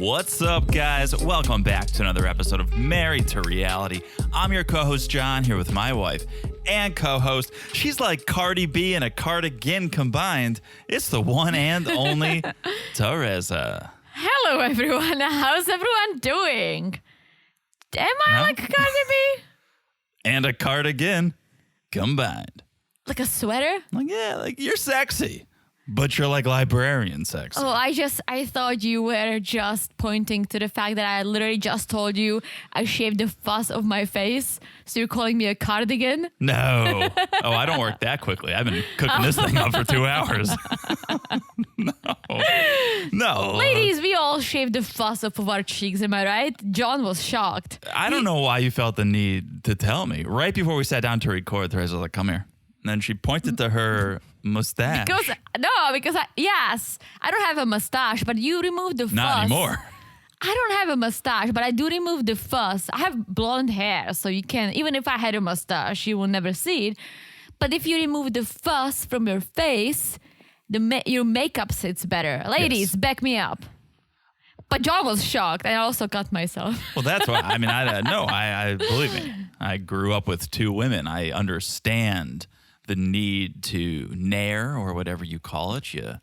What's up, guys? Welcome back to another episode of Married to Reality. I'm your co-host, John, here with my wife and co-host. She's like Cardi B and a cardigan combined. It's the one and only Teresa. Hello, everyone. How's everyone doing? Am I like Cardi B? And a cardigan combined. Like a sweater? Like you're sexy. But you're like librarian sexy. Oh, I thought you were just pointing to the fact that I literally just told you I shaved the fuzz of my face. So you're calling me a cardigan? No. Oh, I don't work that quickly. I've been cooking this thing up for 2 hours. No. Ladies, we all shaved the fuzz off of our cheeks, am I right? John was shocked. I don't know why you felt the need to tell me. Right before we sat down to record, Teresa was like, come here. And then she pointed to her mustache. Because I don't have a mustache, but you removed the fuzz. Not anymore. I don't have a mustache, but I do remove the fuzz. I have blonde hair, so you can, even if I had a mustache, you will never see it. But if you remove the fuzz from your face, your makeup sits better. Ladies, back me up. But John was shocked. I also cut myself. Well, that's why. I mean, I believe me. I grew up with 2 women. I understand the need to nair or whatever you call it. I'm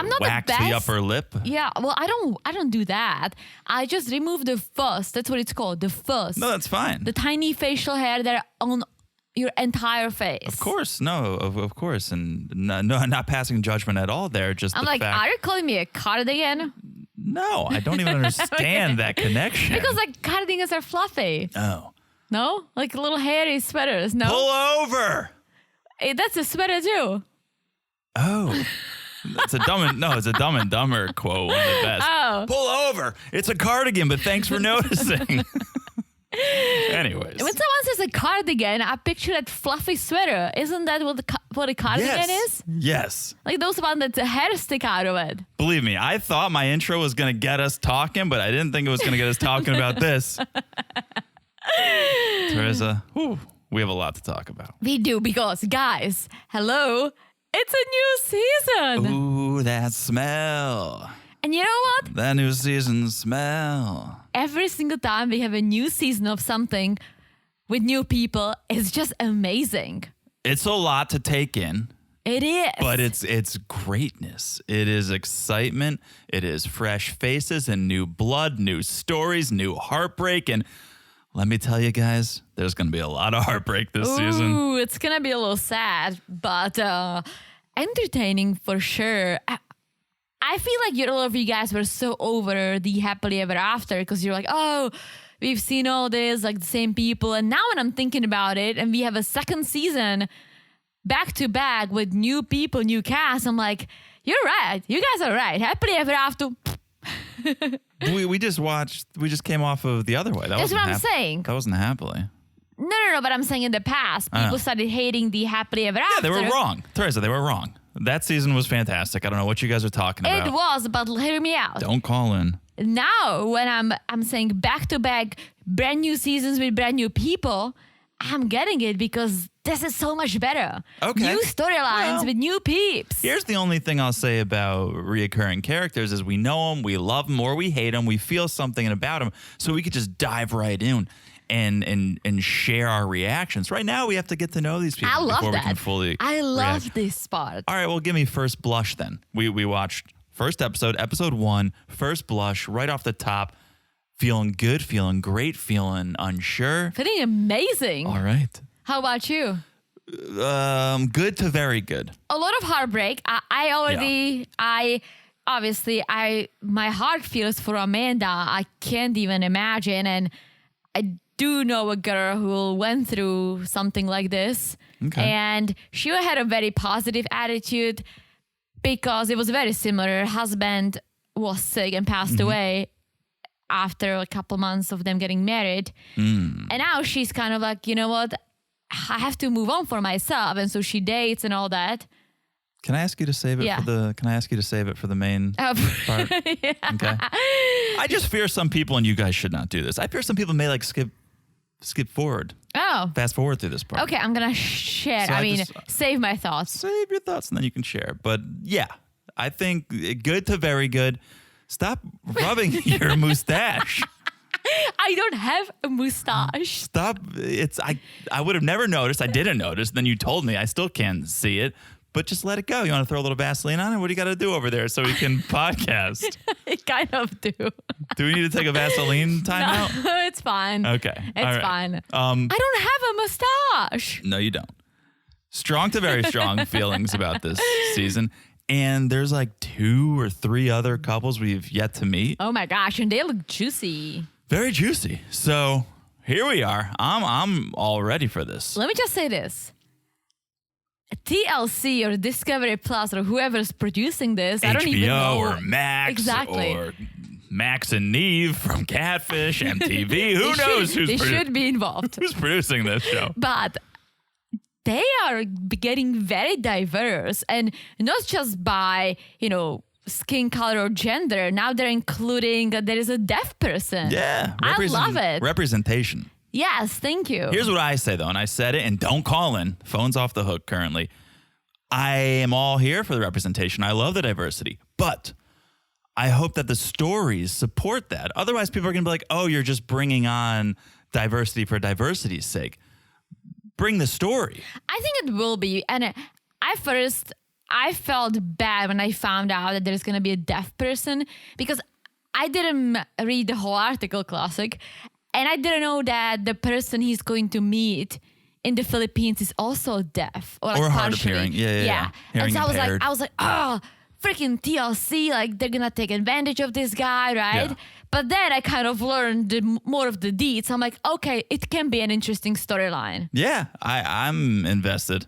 not wax the best. the upper lip. Yeah, well, I don't do that. I just remove the fuzz. That's what it's called, the fuzz. No, that's fine. The tiny facial hair that are on your entire face. Of course, no, of course, and no, not passing judgment at all. There, just I'm the like, fact. are you calling me a cardigan? No, I don't even understand that connection. Because like cardigans are fluffy. Oh, No, like little hairy sweaters. No, pull over. Hey, that's a sweater too. Oh. It's a Dumb and Dumber quote, one of the best. Oh. Pull over. It's a cardigan, but thanks for noticing. Anyways. When someone says a cardigan, I picture that fluffy sweater. Isn't that what a cardigan is? Yes. Like those ones that the hair stick out of it. Believe me, I thought my intro was going to get us talking, but I didn't think it was going to get us talking about this. Teresa, we have a lot to talk about. We do because, guys, hello, it's a new season. Ooh, that smell. And you know what? That new season smell. Every single time we have a new season of something with new people, it's just amazing. It's a lot to take in. It is. But it's greatness. It is excitement. It is fresh faces and new blood, new stories, new heartbreak. And let me tell you guys, there's going to be a lot of heartbreak this season. Ooh, it's going to be a little sad, but entertaining for sure. I feel like all of you guys were so over the happily ever after because you're like, oh, we've seen all this, like the same people. And now when I'm thinking about it and we have a second season back to back with new people, new cast, I'm like, you're right. You guys are right. Happily ever after. we just came off of the other way. That's what I'm saying. That wasn't happily. No, but I'm saying in the past, people started hating the happily ever after. Yeah, they were wrong. Teresa, they were wrong. That season was fantastic. I don't know what you guys are talking about. It was, but hear me out. Don't call in. Now, when I'm saying back to back, brand new seasons with brand new people, I'm getting it because this is so much better. Okay. New storylines with new peeps. Here's the only thing I'll say about reoccurring characters is we know them, we love them, or we hate them. We feel something about them, so we could just dive right in and share our reactions. Right now, we have to get to know these people before we can fully I love react. this part. All right, well, give me first blush then. We watched first episode 1, first blush, right off the top. Feeling good, feeling great, feeling unsure. Feeling amazing. All right. How about you? Good to very good. A lot of heartbreak. My heart feels for Amanda. I can't even imagine. And I do know a girl who went through something like this. Okay. And she had a very positive attitude because it was very similar. Her husband was sick and passed away after a couple months of them getting married. And now she's kind of like, you know what? I have to move on for myself. And so she dates and all that. Can I ask you to save it for the main part? Yeah. Okay. I just fear some people, and you guys should not do this. I fear some people may like skip forward. Oh. Fast forward through this part. Okay, I'm going to share. So save my thoughts. Save your thoughts and then you can share. But yeah, I think good to very good. Stop rubbing your mustache. I don't have a mustache. Stop. I would have never noticed. I didn't notice. Then you told me. I still can't see it. But just let it go. You want to throw a little Vaseline on it? What do you got to do over there so we can podcast? I kind of do. Do we need to take a Vaseline timeout? No, it's fine. Okay. It's fine. I don't have a mustache. No, you don't. Strong to very strong feelings about this season. And there's like 2 or 3 other couples we've yet to meet. Oh my gosh, and they look juicy. Very juicy. So here we are. I'm all ready for this. Let me just say this. TLC or Discovery Plus or whoever's producing this, I don't even know. HBO or Max. Exactly. Or Max and Neve from Catfish, MTV. Who knows They should be involved. Who's producing this show? But they are getting very diverse, and not just by, skin color or gender. Now they're including there is a deaf person. Yeah. I love it. Representation. Yes, thank you. Here's what I say, though, and I said it, and don't call in. Phone's off the hook currently. I am all here for the representation. I love the diversity, but I hope that the stories support that. Otherwise, people are going to be like, oh, you're just bringing on diversity for diversity's sake. Bring the story. I think it will be. And I felt bad when I found out that there's going to be a deaf person because I didn't read the whole article, classic. And I didn't know that the person he's going to meet in the Philippines is also deaf or hard of hearing. Yeah. And so impaired. I was like, oh, freaking TLC, like they're gonna take advantage of this guy, right? Yeah. But then I kind of learned more of the deeds. I'm like, okay, it can be an interesting storyline. Yeah, I'm invested.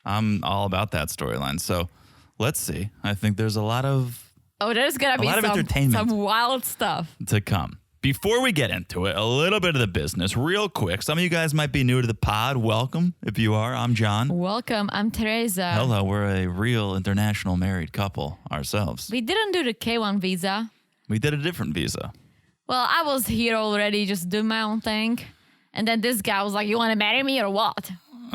I'm all about that storyline. So let's see. I think there's a lot of there's gonna be some wild stuff to come. Before we get into it, a little bit of the business, real quick. Some of you guys might be new to the pod. Welcome. If you are, I'm John. Welcome. I'm Teresa. Hello. We're a real international married couple ourselves. We didn't do the K1 visa. We did a different visa. Well, I was here already, just doing my own thing. And then this guy was like, you want to marry me or what?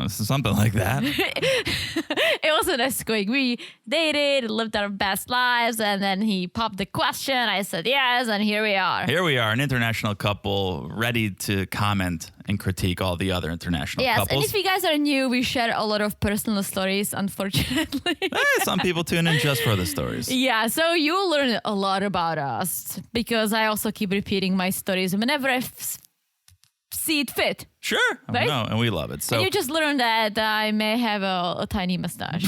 Something like that. It wasn't as quick. We dated, lived our best lives, and then he popped the question. I said yes, and here we are. Here we are, an international couple ready to comment and critique all the other international couples. And if you guys are new, we share a lot of personal stories, unfortunately. Some people tune in just for the stories. Yeah, so you'll learn a lot about us because I also keep repeating my stories whenever I see it fit. Sure. Right? No, and we love it. So and you just learned that I may have a tiny mustache.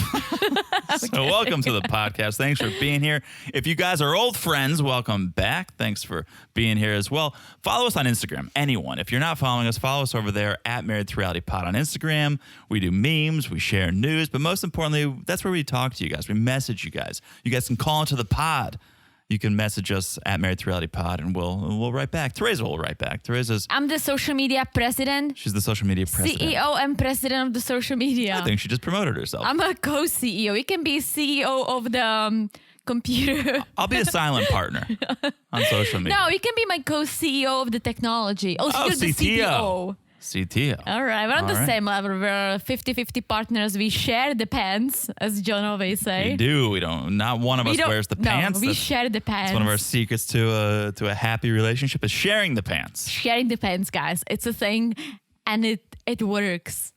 So welcome to the podcast. Thanks for being here. If you guys are old friends, welcome back. Thanks for being here as well. Follow us on Instagram. Anyone. If you're not following us, follow us over there at Married to Reality Pod on Instagram. We do memes. We share news. But most importantly, that's where we talk to you guys. We message you guys. You guys can call into the pod. You can message us at Married to Reality Pod, and we'll write back. Teresa will write back. I'm the social media president. She's the social media president. CEO and president of the social media. I think she just promoted herself. I'm a co-CEO. You can be CEO of the computer. I'll be a silent partner on social media. No, you can be my co-CEO of the technology. Oh, you're the CTO. CTO. All right. We're on the same level. We're 50-50 partners. We share the pants, as John always say. We do. We don't. Not one of us wears the pants. We share the pants. It's one of our secrets to a happy relationship is sharing the pants. Sharing the pants, guys. It's a thing, and it works.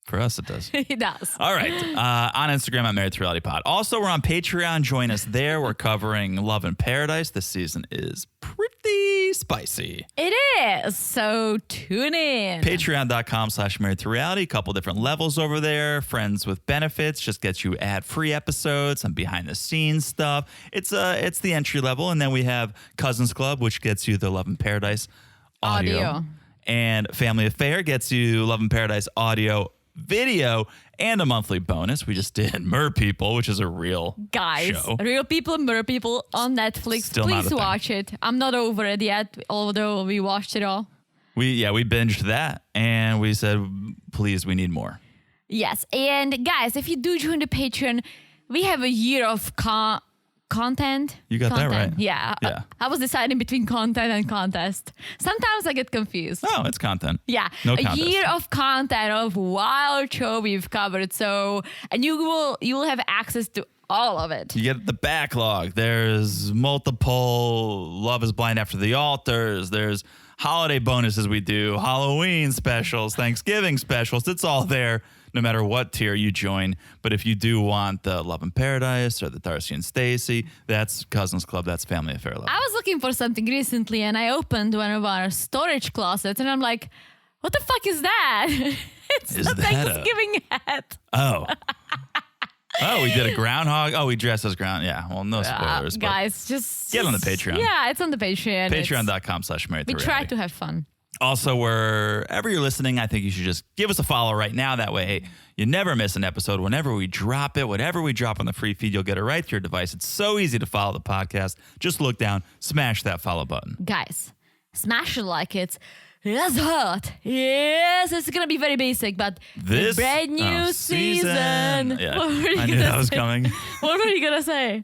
For us, it does. It does. All right. On Instagram, I'm Married to Reality Pod. Also, we're on Patreon. Join us there. We're covering Love in Paradise. This season is pretty spicy. It is. So tune in. Patreon.com/Married to Reality. A couple different levels over there. Friends with benefits just gets you ad-free episodes, some behind-the-scenes stuff. It's the entry level. And then we have Cousins Club, which gets you the Love in Paradise audio. And Family Affair gets you Love in Paradise audio, video, and a monthly bonus. We just did Mer People, which is a real show. Real People, Mer People on Netflix. Still Please watch it. I'm not over it yet, although we watched it all. We binged that, and we said, please, we need more. Yes, and guys, if you do join the Patreon, we have a year of content. You got that right. Yeah. I was deciding between content and contest. Sometimes I get confused. Oh, it's content. Yeah. No a contest. Year of content of wild show we've covered. So, and you will have access to all of it. You get the backlog. There's multiple Love is Blind After the Altars. There's holiday bonuses we do, Halloween specials, Thanksgiving specials. It's all there no matter what tier you join. But if you do want the Love in Paradise or the Darcy and Stacy, that's Cousins Club. That's Family Affair level. I was looking for something recently and I opened one of our storage closets and I'm like, what the fuck is that? It's Is a that Thanksgiving hat. Oh. Oh, we did a groundhog. Oh, we dressed as ground. Yeah. Well, no spoilers. But Guys, just get on the Patreon. Yeah, it's on the Patreon. Patreon.com/married to We reality. try to have fun. Also, wherever you're listening, I think you should just give us a follow right now. That way, hey, you never miss an episode. Whenever we drop it, whatever we drop on the free feed, you'll get it right to your device. It's so easy to follow the podcast. Just look down, smash that follow button. Guys, smash it like it's hot. Yes, it's going to be very basic, but This the brand new season. Yeah, What were you I knew gonna that was say? coming. What were you going to say?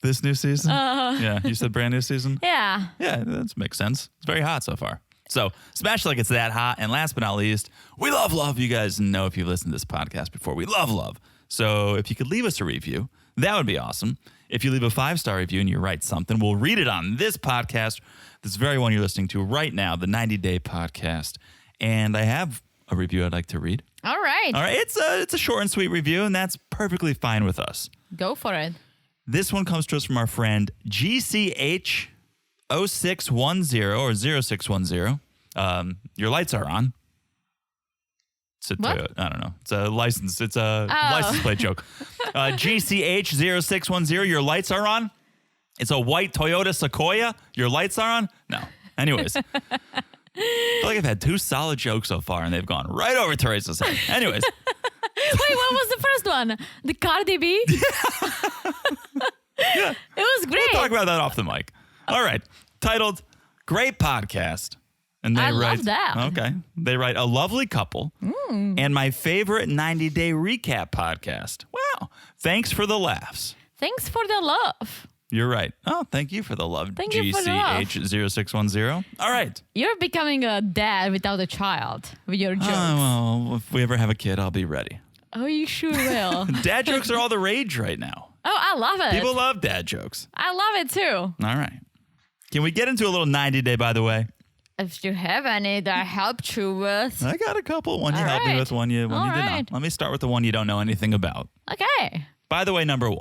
This new season? Yeah, you said brand new season? Yeah. Yeah, that makes sense. It's very hot so far. So smash like it's that hot. And last but not least, we love love. You guys know if you've listened to this podcast before, we love love. So if you could leave us a review, that would be awesome. If you leave a 5-star review and you write something, we'll read it on this podcast, this very one you're listening to right now, the 90-Day Podcast. And I have a review I'd like to read. All right. All right, it's a short and sweet review, and that's perfectly fine with us. Go for it. This one comes to us from our friend GCH 0610 or 0610. Your lights are on. It's a What? Toyota. I don't know. It's a license. It's a license plate joke. GCH 0610. Your lights are on. It's a white Toyota Sequoia. Your lights are on. No. Anyways, I feel like I've had 2 solid jokes so far, and they've gone right over Teresa's head. Anyways. Wait, what was the first one? The Cardi B? Yeah. It was great. We'll talk about that off the mic. All right. Titled Great Podcast. And they I write, love that. Okay. They write a lovely couple and my favorite 90-day recap podcast. Wow. Thanks for the laughs. Thanks for the love. You're right. Oh, thank you for the love. Thank you for the love. GCH0610. All right. You're becoming a dad without a child with your jokes. Well, if we ever have a kid, I'll be ready. Oh, you sure will. Dad jokes are all the rage right now. Oh, I love it. People love dad jokes. I love it too. All right. Can we get into a little 90-day, by the way? If you have any that I helped you with. I got a couple. One you All helped me right. with, one you did All not. right. Let me start with the one you don't know anything about. Okay. By the way, number 1.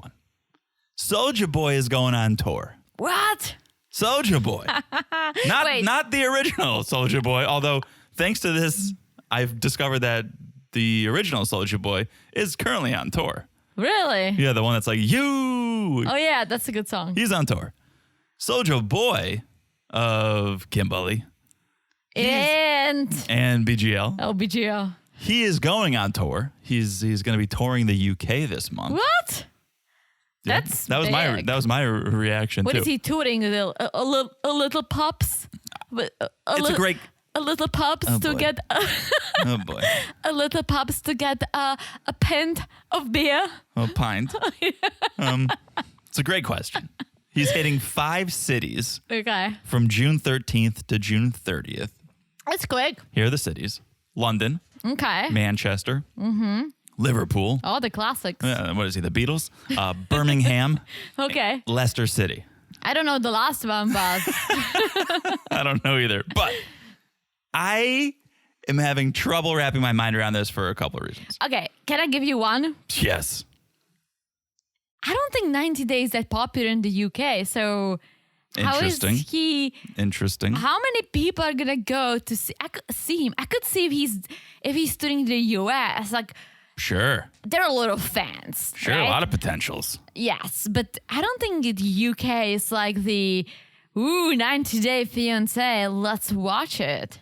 Soulja Boy is going on tour. What? Soulja Boy. Wait. Not the original Soulja Boy, although thanks to this, I've discovered that the original Soulja Boy is currently on tour. Really? Yeah, the one that's like, you. Oh, yeah, that's a good song. He's on tour. Soulja Boy of Kimberly And and BGL. BGL. He is going on tour. He's going to be touring the UK this month. What? Yeah, That's that was my reaction What too. is he touring? A little pups? A little pups Oh, to boy. get Oh boy, a little pups to get a pint of beer. a pint. It's a great question. He's hitting 5 cities Okay, from June 13th to June 30th. that's quick. Here are the cities: London, Okay. Manchester, Liverpool. Oh, the classics. What is he? The Beatles. Birmingham, Okay. Leicester City. I don't know the last one, but I don't know either, but I am having trouble wrapping my mind around this for a couple of reasons. okay. Can I give you one? Yes. I don't think 90 Days that popular in the UK. So how is Interesting. he? Interesting. How many people are gonna go to see? I could see him. I could see if he's touring the US. Like Sure. there are a lot of fans. Sure. right? A lot of potentials. Yes, but I don't think the UK is like the 90-day fiance. Let's watch it.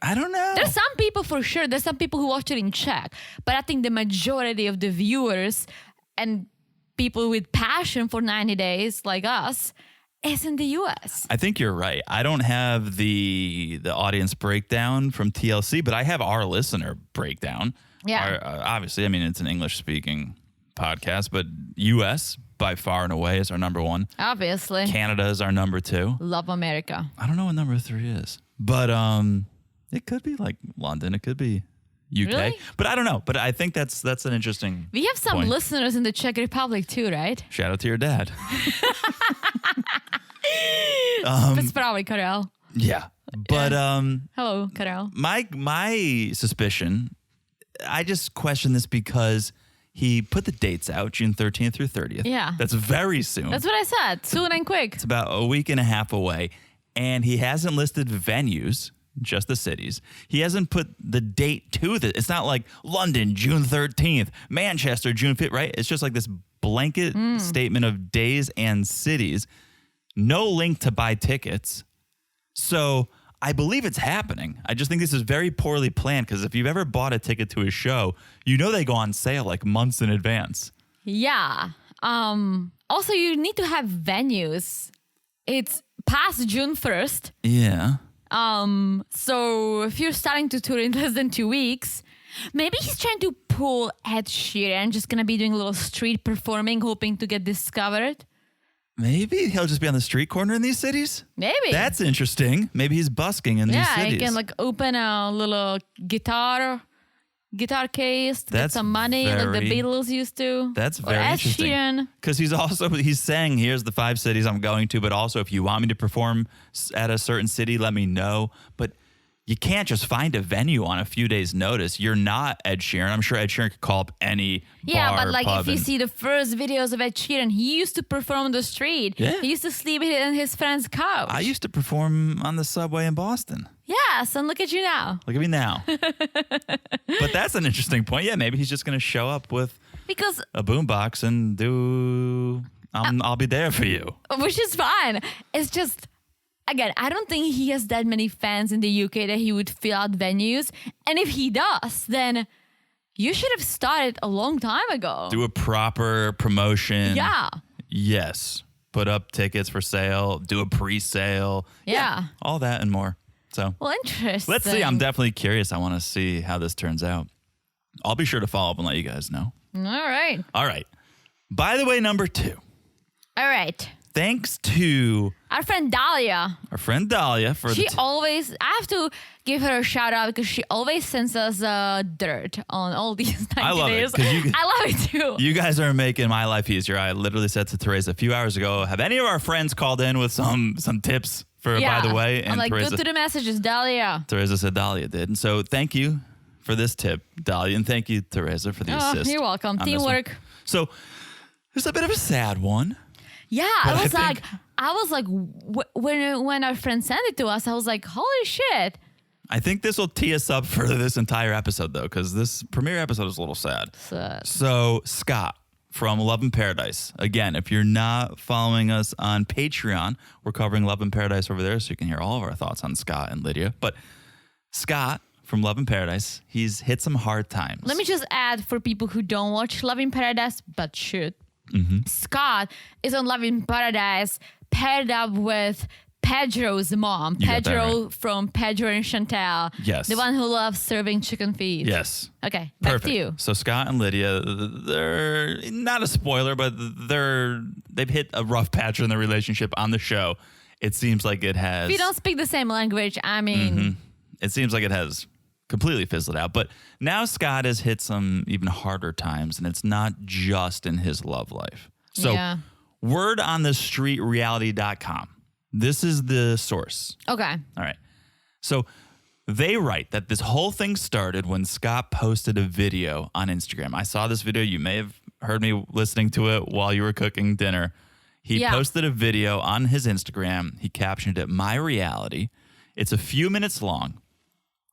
I don't know. There's some people for sure. There's some people who watch it in Czech, but I think the majority of the viewers and people with passion for 90 days like us is in the US. I think you're right. I don't have the audience breakdown from TLC, but I have our listener breakdown. Yeah. Obviously, I mean, it's an English-speaking podcast, but U.S. by far and away is our number 1. Obviously. Canada is our number 2. Love America. I don't know what number 3 is, but it could be like London. It could be UK. Really? But I don't know. But I think that's an interesting We have some point. listeners in the Czech Republic too, right? Shout out to your dad. It's probably Karel. Yeah. But Hello, Karel. my suspicion, I just question this because he put the dates out, June 13th through 30th. Yeah. That's very soon. That's what I said. Soon and quick. It's about a week and a half away. And he hasn't listed venues, just the cities. He hasn't put the date to it. It's not like London, June 13th, Manchester, June 5th, right? It's just like this blanket statement of days and cities. No link to buy tickets. So I believe it's happening. I just think this is very poorly planned because if you've ever bought a ticket to a show, you know they go on sale like months in advance. Yeah. Also, you need to have venues. It's past June 1st. Yeah. So if you're starting to tour in less than 2 weeks, maybe he's trying to pull Ed Sheeran, just gonna be doing a little street performing, hoping to get discovered. Maybe he'll just be on the street corner in these cities. Maybe. That's interesting. Maybe he's busking in these cities. Yeah, he can like open a little guitar case to get some money like the Beatles used to. That's Or very Ed interesting. Sheeran. Because he's saying, here's the 5 cities I'm going to, but also if you want me to perform at a certain city, let me know. But you can't just find a venue on a few days' notice. You're not Ed Sheeran. I'm sure Ed Sheeran could call up any Yeah, bar, but like pub if you and- see the first videos of Ed Sheeran, he used to perform on the street. Yeah. He used to sleep in his friend's couch. I used to perform on the subway in Boston. Yes, and look at you now. Look at me now. But that's an interesting point. Yeah, maybe he's just going to show up with Because, a boombox and do I'll be there for you. which is fine. It's just, again, I don't think he has that many fans in the UK that he would fill out venues. And if he does, then you should have started a long time ago. Do a proper promotion. Yeah. Yes. Put up tickets for sale. Do a pre-sale. Yeah. All that and more. So Well, interesting. let's see. I'm definitely curious. I want to see how this turns out. I'll be sure to follow up and let you guys know. All right. All right. By the way, number 2. All right. Thanks to Our friend Dahlia. our friend Dahlia for She the always, I have to give her a shout out because she always sends us dirt on all these 90 I love it, days. 'cause you- I love it too. You guys are making my life easier. I literally said to Teresa a few hours ago, have any of our friends called in with some tips for by the way? I'm like, Teresa, go to the messages, Dahlia. Teresa said Dahlia did. And so thank you for this tip, Dahlia, and thank you, Teresa, for the assist. You're welcome. on this one. Teamwork. So it's a bit of a sad one. Yeah, But I was like, when our friend sent it to us, I was like, holy shit. I think this will tee us up for this entire episode, though, because this premiere episode is a little sad. So Scott from Love in Paradise. Again, if you're not following us on Patreon, we're covering Love in Paradise over there, so you can hear all of our thoughts on Scott and Lydia. But Scott from Love in Paradise, he's hit some hard times. Let me just add for people who don't watch Love in Paradise, but should. Scott is on Love in Paradise paired up with Pedro's mom. You got that Pedro from Pedro and Chantal. Yes. The one who loves serving chicken feet. Yes. Okay, back Perfect. to you. So Scott and Lydia, they're not a spoiler, but they've hit a rough patch in their relationship on the show. It seems like it has. We don't speak the same language. I mean, It seems like it has completely fizzled out. But now Scott has hit some even harder times, and it's not just in his love life. So Yeah. word on the street reality.com. This is the source. okay. All right. So they write that this whole thing started when Scott posted a video on Instagram. I saw this video. You may have heard me listening to it while you were cooking dinner. He Yeah. posted a video on his Instagram. He captioned it, My Reality. It's a few minutes long.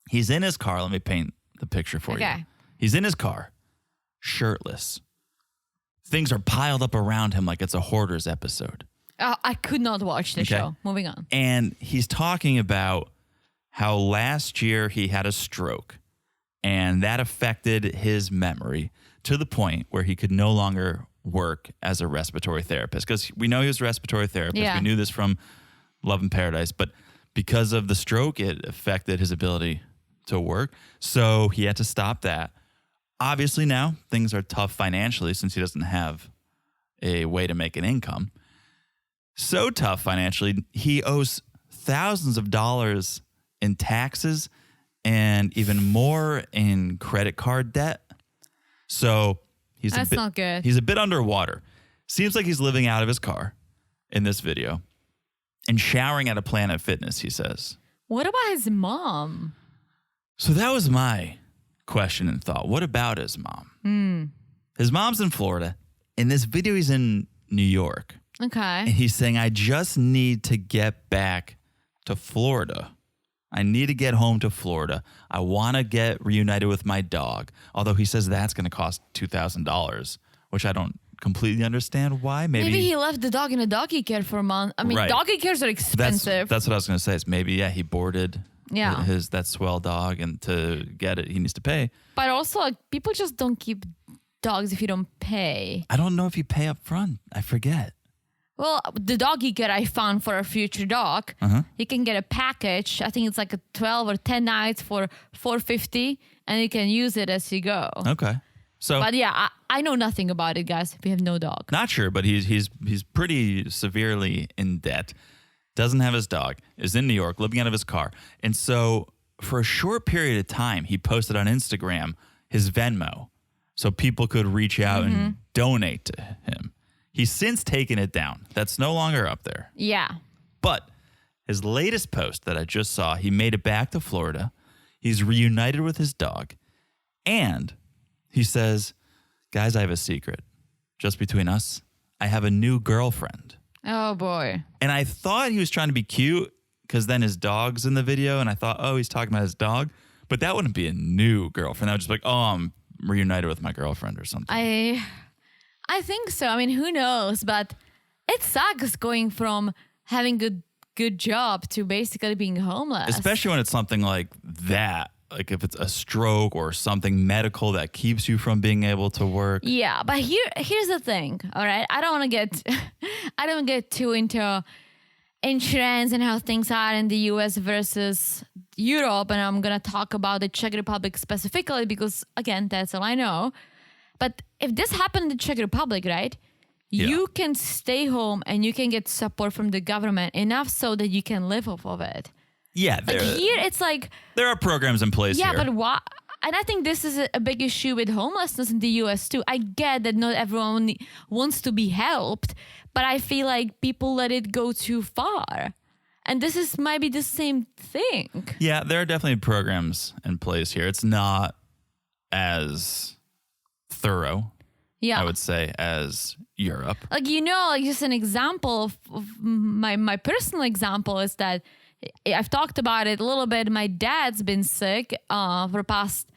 He's in his car. Let me paint the picture for you. Okay. He's in his car, shirtless. Things are piled up around him like it's a Hoarders episode. I could not watch the Okay. show. Moving on. And he's talking about how last year he had a stroke and that affected his memory to the point where he could no longer work as a respiratory therapist. Because we know he was a respiratory therapist. Yeah. We knew this from Love in Paradise. But because of the stroke, it affected his ability to work. So he had to stop that. Obviously now things are tough financially since he doesn't have a way to make an income. So tough financially, he owes thousands of dollars in taxes and even more in credit card debt. So That's not good. He's a bit underwater. Seems like he's living out of his car in this video and showering at a Planet Fitness, he says. What about his mom? So that was my question and thought. What about his mom? His mom's in Florida. In this video, he's in New York. Okay. And he's saying, I just need to get back to Florida. I need to get home to Florida. I want to get reunited with my dog. Although he says that's going to cost $2,000, which I don't completely understand why. Maybe he left the dog in a doggy care for a month. I mean, Right. doggy cares are expensive. That's what I was going to say. Is maybe, he boarded that swell dog, and to get it, he needs to pay. But also, like, people just don't keep dogs if you don't pay. I don't know if you pay up front. I forget. Well, the doggy care I found for a future dog, you can get a package. I think it's like a 12 or 10 nights for $450, and you can use it as you go. Okay. So, But yeah, I know nothing about it, guys. We have no dog. not sure, but he's pretty severely in debt. Doesn't have his dog. Is in New York, living out of his car. And so for a short period of time, he posted on Instagram his Venmo so people could reach out and donate to him. He's since taken it down. That's no longer up there. Yeah. But his latest post that I just saw, he made it back to Florida. He's reunited with his dog. And he says, guys, I have a secret. Just between us, I have a new girlfriend. Oh, boy. And I thought he was trying to be cute because then his dog's in the video. And I thought, oh, he's talking about his dog. But that wouldn't be a new girlfriend. That would just be like, oh, I'm reunited with my girlfriend or something. I think so. I mean, who knows? But it sucks going from having a good job to basically being homeless. Especially when it's something like that. Like if it's a stroke or something medical that keeps you from being able to work. Yeah, but here's the thing, all right? I don't get too into insurance and how things are in the US versus Europe, and I'm going to talk about the Czech Republic specifically because, again, that's all I know. But if this happened in the Czech Republic, right, you can stay home and you can get support from the government enough so that you can live off of it. Yeah. Like here, it's like... There are programs in place here. Yeah, but why? And I think this is a big issue with homelessness in the US too. I get that not everyone wants to be helped, but I feel like people let it go too far. And this is maybe the same thing. Yeah, there are definitely programs in place here. It's not as thorough, I would say, as Europe. Like, like just an example of my personal example is that I've talked about it a little bit. My dad's been sick for the past,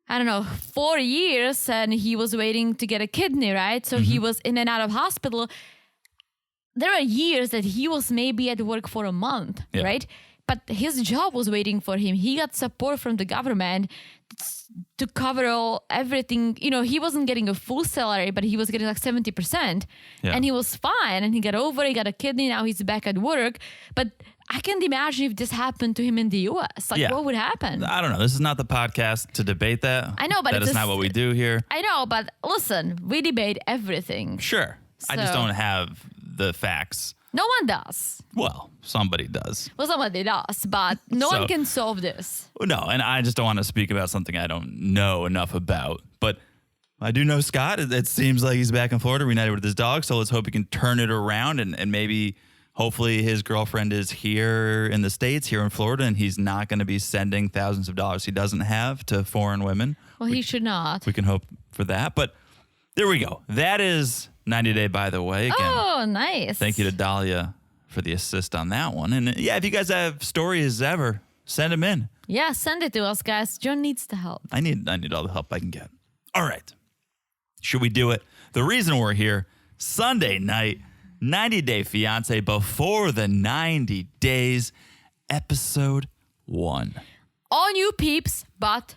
4 years, and he was waiting to get a kidney, right? So he was in and out of hospital. There are years that he was maybe at work for a month, right? But his job was waiting for him. He got support from the government to cover everything. He wasn't getting a full salary, but he was getting like 70%. Yeah. And he was fine. And he got over it. He got a kidney. Now he's back at work. But I can't imagine if this happened to him in the U.S. Like, what would happen? I don't know. This is not the podcast to debate that. I know, but that is not what we do here. I know, but listen, we debate everything. Sure. So, I just don't have the facts. No one does. Well, somebody does. Well, somebody does, but no one can solve this. No, and I just don't want to speak about something I don't know enough about. But I do know Scott. It seems like he's back in Florida, reunited with his dog. So let's hope he can turn it around and maybe, hopefully, his girlfriend is here in the States, here in Florida, and he's not going to be sending thousands of dollars he doesn't have to foreign women. Well, he should not. We can hope for that. But there we go. That is 90 Day, by the way. Again, oh, nice. Thank you to Dahlia for the assist on that one. And if you guys have stories ever, send them in. Yeah, send it to us, guys. John needs the help. I need all the help I can get. All right. Should we do it? The reason we're here, Sunday night, 90 Day Fiancé, before the 90 days, episode 1. All new peeps, but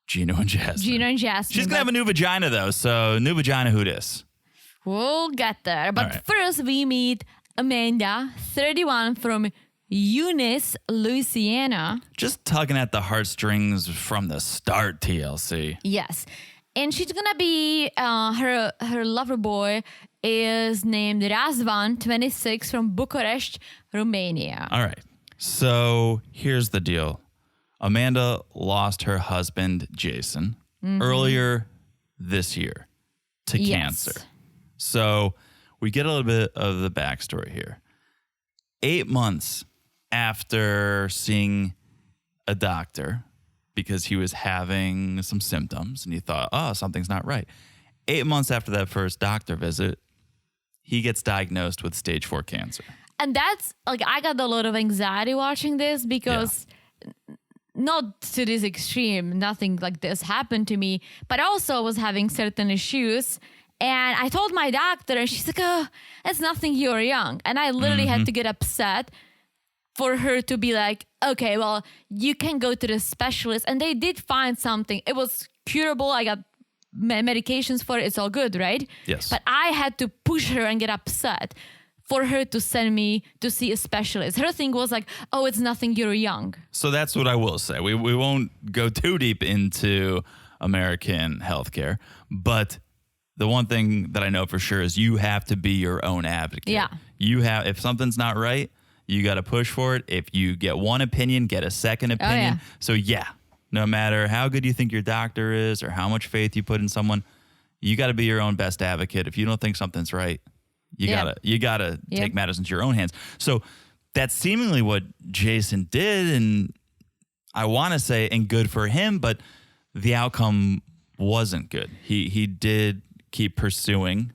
Gino and Jasmine. She's going to have a new vagina, though. So, new vagina, who dis? We'll get there. But first, we meet Amanda, 31, from Eunice, Louisiana. Just tugging at the heartstrings from the start, TLC. Yes. And she's going to be, her lover boy is named Razvan, 26, from Bucharest, Romania. All right. So here's the deal. Amanda lost her husband, Jason, earlier this year to cancer. So we get a little bit of the backstory here. 8 months after seeing a doctor because he was having some symptoms and he thought, oh, something's not right. 8 months after that first doctor visit, he gets diagnosed with stage 4 cancer. And that's like, I got a lot of anxiety watching this because not to this extreme, nothing like this happened to me, but I also was having certain issues. And I told my doctor and she's like, oh, it's nothing, you're young. And I literally had to get upset for her to be like, okay, well, you can go to the specialist. And they did find something. It was curable. I got medications for it. It's all good, right? Yes. But I had to push her and get upset for her to send me to see a specialist. Her thing was like, oh, it's nothing, you're young. So that's what I will say. We won't go too deep into American healthcare, but the one thing that I know for sure is you have to be your own advocate. Yeah. If something's not right, you got to push for it. If you get one opinion, get a second opinion. Oh, yeah. So no matter how good you think your doctor is or how much faith you put in someone, you got to be your own best advocate. If you don't think something's right, you gotta take matters into your own hands. So that's seemingly what Jason did, and I want to say, and good for him, but the outcome wasn't good. He did keep pursuing,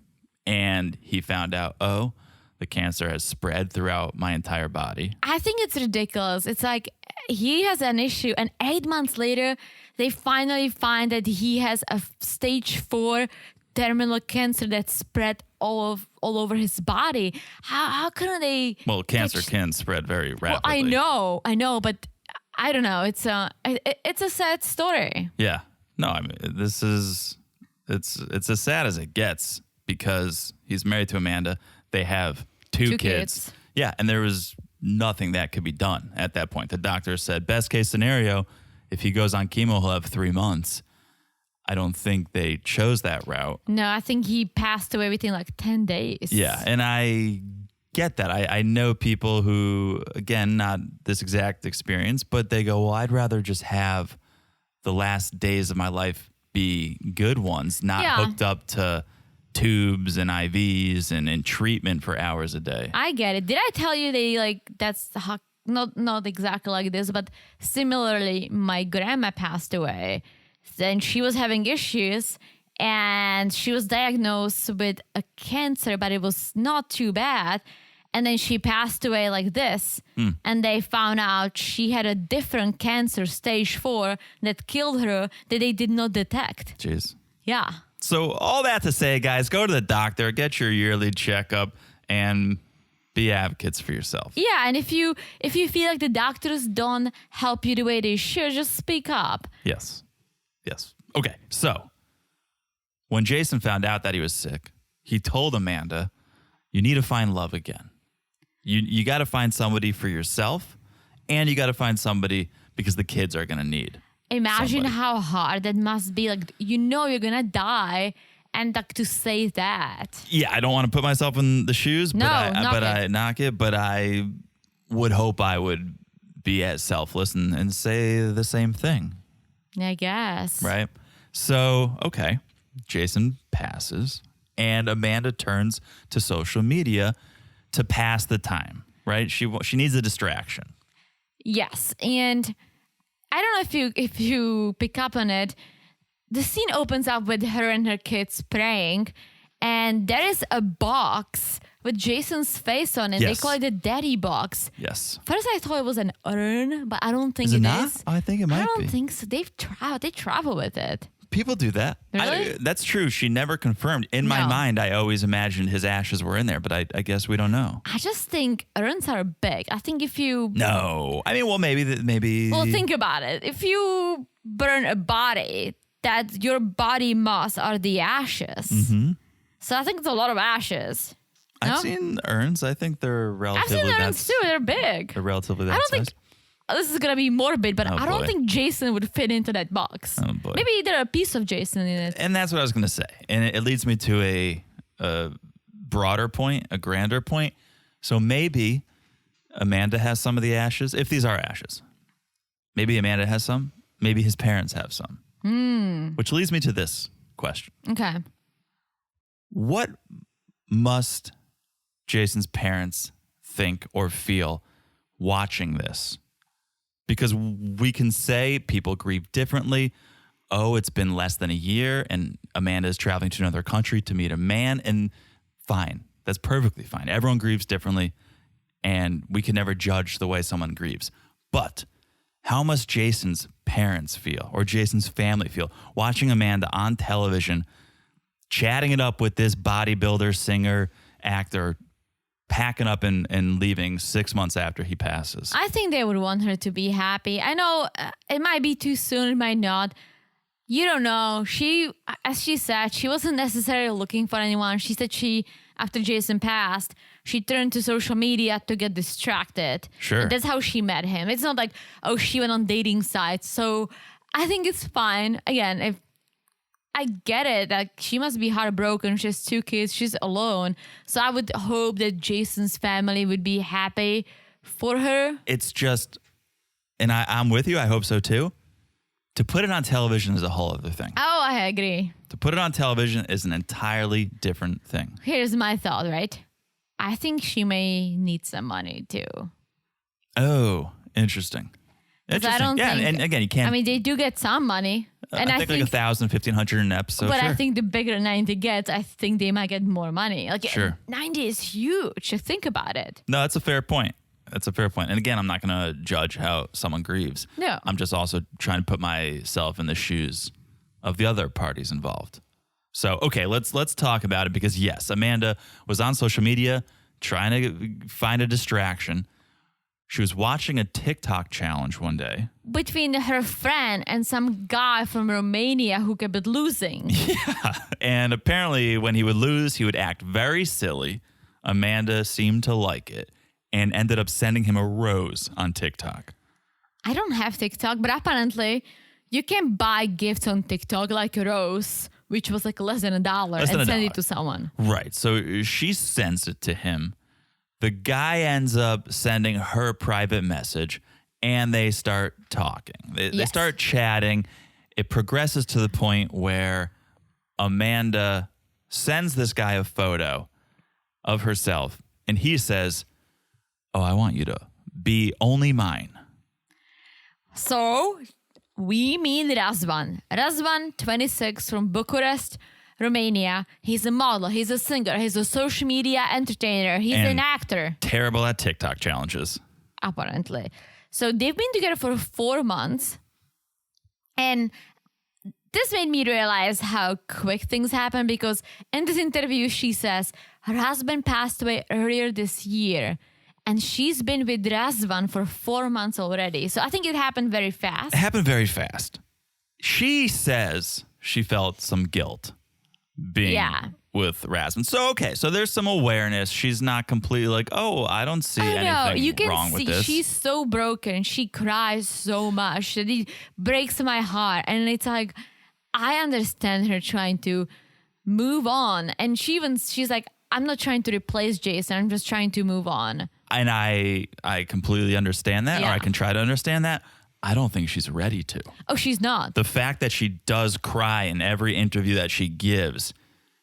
and he found out, oh, the cancer has spread throughout my entire body. I think it's ridiculous. It's like he has an issue, and 8 months later, they finally find that he has a stage 4 terminal cancer that spread all over his body. How couldn't they? Well, cancer can spread very rapidly. Well, I know, but I don't know. It's a sad story. Yeah. No, I mean, it's as sad as it gets because he's married to Amanda. They have two kids. Yeah, and there was nothing that could be done at that point. The doctor said, best case scenario, if he goes on chemo, he'll have 3 months. I don't think they chose that route. No, I think he passed away within like 10 days. Yeah, and I get that. I know people who, again, not this exact experience, but they go, well, I'd rather just have the last days of my life be good ones, not hooked up to tubes and IVs and treatment for hours a day. I get it. Did I tell you that's how, not exactly like this, but similarly, my grandma passed away. Then she was having issues and she was diagnosed with a cancer, but it was not too bad. And then she passed away like this. And they found out she had a different cancer, stage 4, that killed her that they did not detect. Jeez. Yeah. So all that to say, guys, go to the doctor, get your yearly checkup, and be advocates for yourself. Yeah, and if you feel like the doctors don't help you the way they should, just speak up. Yes. Okay, so when Jason found out that he was sick, he told Amanda, you need to find love again. You got to find somebody for yourself, and you got to find somebody because the kids are going to need Imagine somebody. How hard that must be. Like, you're going to die, and like to say that. Yeah, I don't want to put myself in the shoes, but I would hope I would be as selfless and say the same thing. I guess. Right? So, okay, Jason passes, and Amanda turns to social media to pass the time, right? She needs a distraction. Yes, and I don't know if you pick up on it. The scene opens up with her and her kids praying, and there is a box with Jason's face on it. Yes. They call it the daddy box. Yes. First I thought it was an urn, but I don't think it is. Oh, I think it might be. I don't think so. They travel with it. People do that. Really? That's true. She never confirmed. In my mind, I always imagined his ashes were in there, but I guess we don't know. I just think urns are big. I think if you... No. I mean, well, maybe... Well, think about it. If you burn a body, that your body mass are the ashes. Mm-hmm. So I think it's a lot of ashes. No? I've seen urns. I think they're relatively... I've seen urns too. They're big. They're relatively that I don't size. think... This is going to be morbid, but I don't boy. think Jason would fit into that box. Oh, boy. Maybe there are a piece of Jason in it. And that's what I was going to say. And it leads me to a broader point, a grander point. So maybe Amanda has some of the ashes, if these are ashes. Maybe Amanda has some. Maybe his parents have some. Which leads me to this question. Okay. What must Jason's parents think or feel watching this? Because we can say people grieve differently. Oh, it's been less than a year and Amanda is traveling to another country to meet a man, and fine. That's perfectly fine. Everyone grieves differently and we can never judge the way someone grieves. But how must Jason's parents feel or Jason's family feel watching Amanda on television, chatting it up with this bodybuilder, singer, actor, packing up and leaving 6 months after he passes? I think they would want her to be happy. I know it might be too soon, it might not. You don't know. As she said, she wasn't necessarily looking for anyone. She said after Jason passed, she turned to social media to get distracted. Sure. And that's how she met him. It's not like, oh, she went on dating sites. So I think it's fine. Again, if I get it, that she must be heartbroken. She has 2 kids. She's alone. So I would hope that Jason's family would be happy for her. It's just, and I'm with you. I hope so too. To put it on television is a whole other thing. Oh, I agree. To put it on television is an entirely different thing. Here's my thought, right? I think she may need some money too. Oh, interesting. I don't yeah, think, and again, you can't. I mean, they do get some money. And I think like 1,000, 1,500 an episode. But sure. I think the bigger 90 gets, I think they might get more money. Like Sure. 90 is huge. Think about it. No, that's a fair point. That's a fair point. And again, I'm not going to judge how someone grieves. No. I'm just also trying to put myself in the shoes of the other parties involved. So, okay, let's talk about it because yes, Amanda was on social media trying to find a distraction. She was watching a TikTok challenge one day. Between her friend and some guy from Romania who kept losing. Yeah. And apparently when he would lose, he would act very silly. Amanda seemed to like it and ended up sending him a rose on TikTok. I don't have TikTok, but apparently you can buy gifts on TikTok like a rose, which was like less than $1, and send it to someone. Right. So she sends it to him. The guy ends up sending her private message and they start talking. They start chatting. It progresses to the point where Amanda sends this guy a photo of herself and he says, "Oh, I want you to be only mine." So we meet Razvan. Razvan, 26, from Bucharest, Romania. He's a model, he's a singer, he's a social media entertainer, he's an actor. Terrible at TikTok challenges. Apparently. So they've been together for 4 months. And this made me realize how quick things happen because in this interview, she says her husband passed away earlier this year. And she's been with Razvan for 4 months already. So I think it happened very fast. It happened very fast. She says she felt some guilt being with Razvan. So, okay, so there's some awareness. She's not completely like, oh, I don't see anything wrong with this. She's so broken. She cries so much that it breaks my heart. And it's like, I understand her trying to move on. And she's like, I'm not trying to replace Jason. I'm just trying to move on. And I completely understand that, or I can try to understand that. I don't think she's ready to. Oh, she's not. The fact that she does cry in every interview that she gives,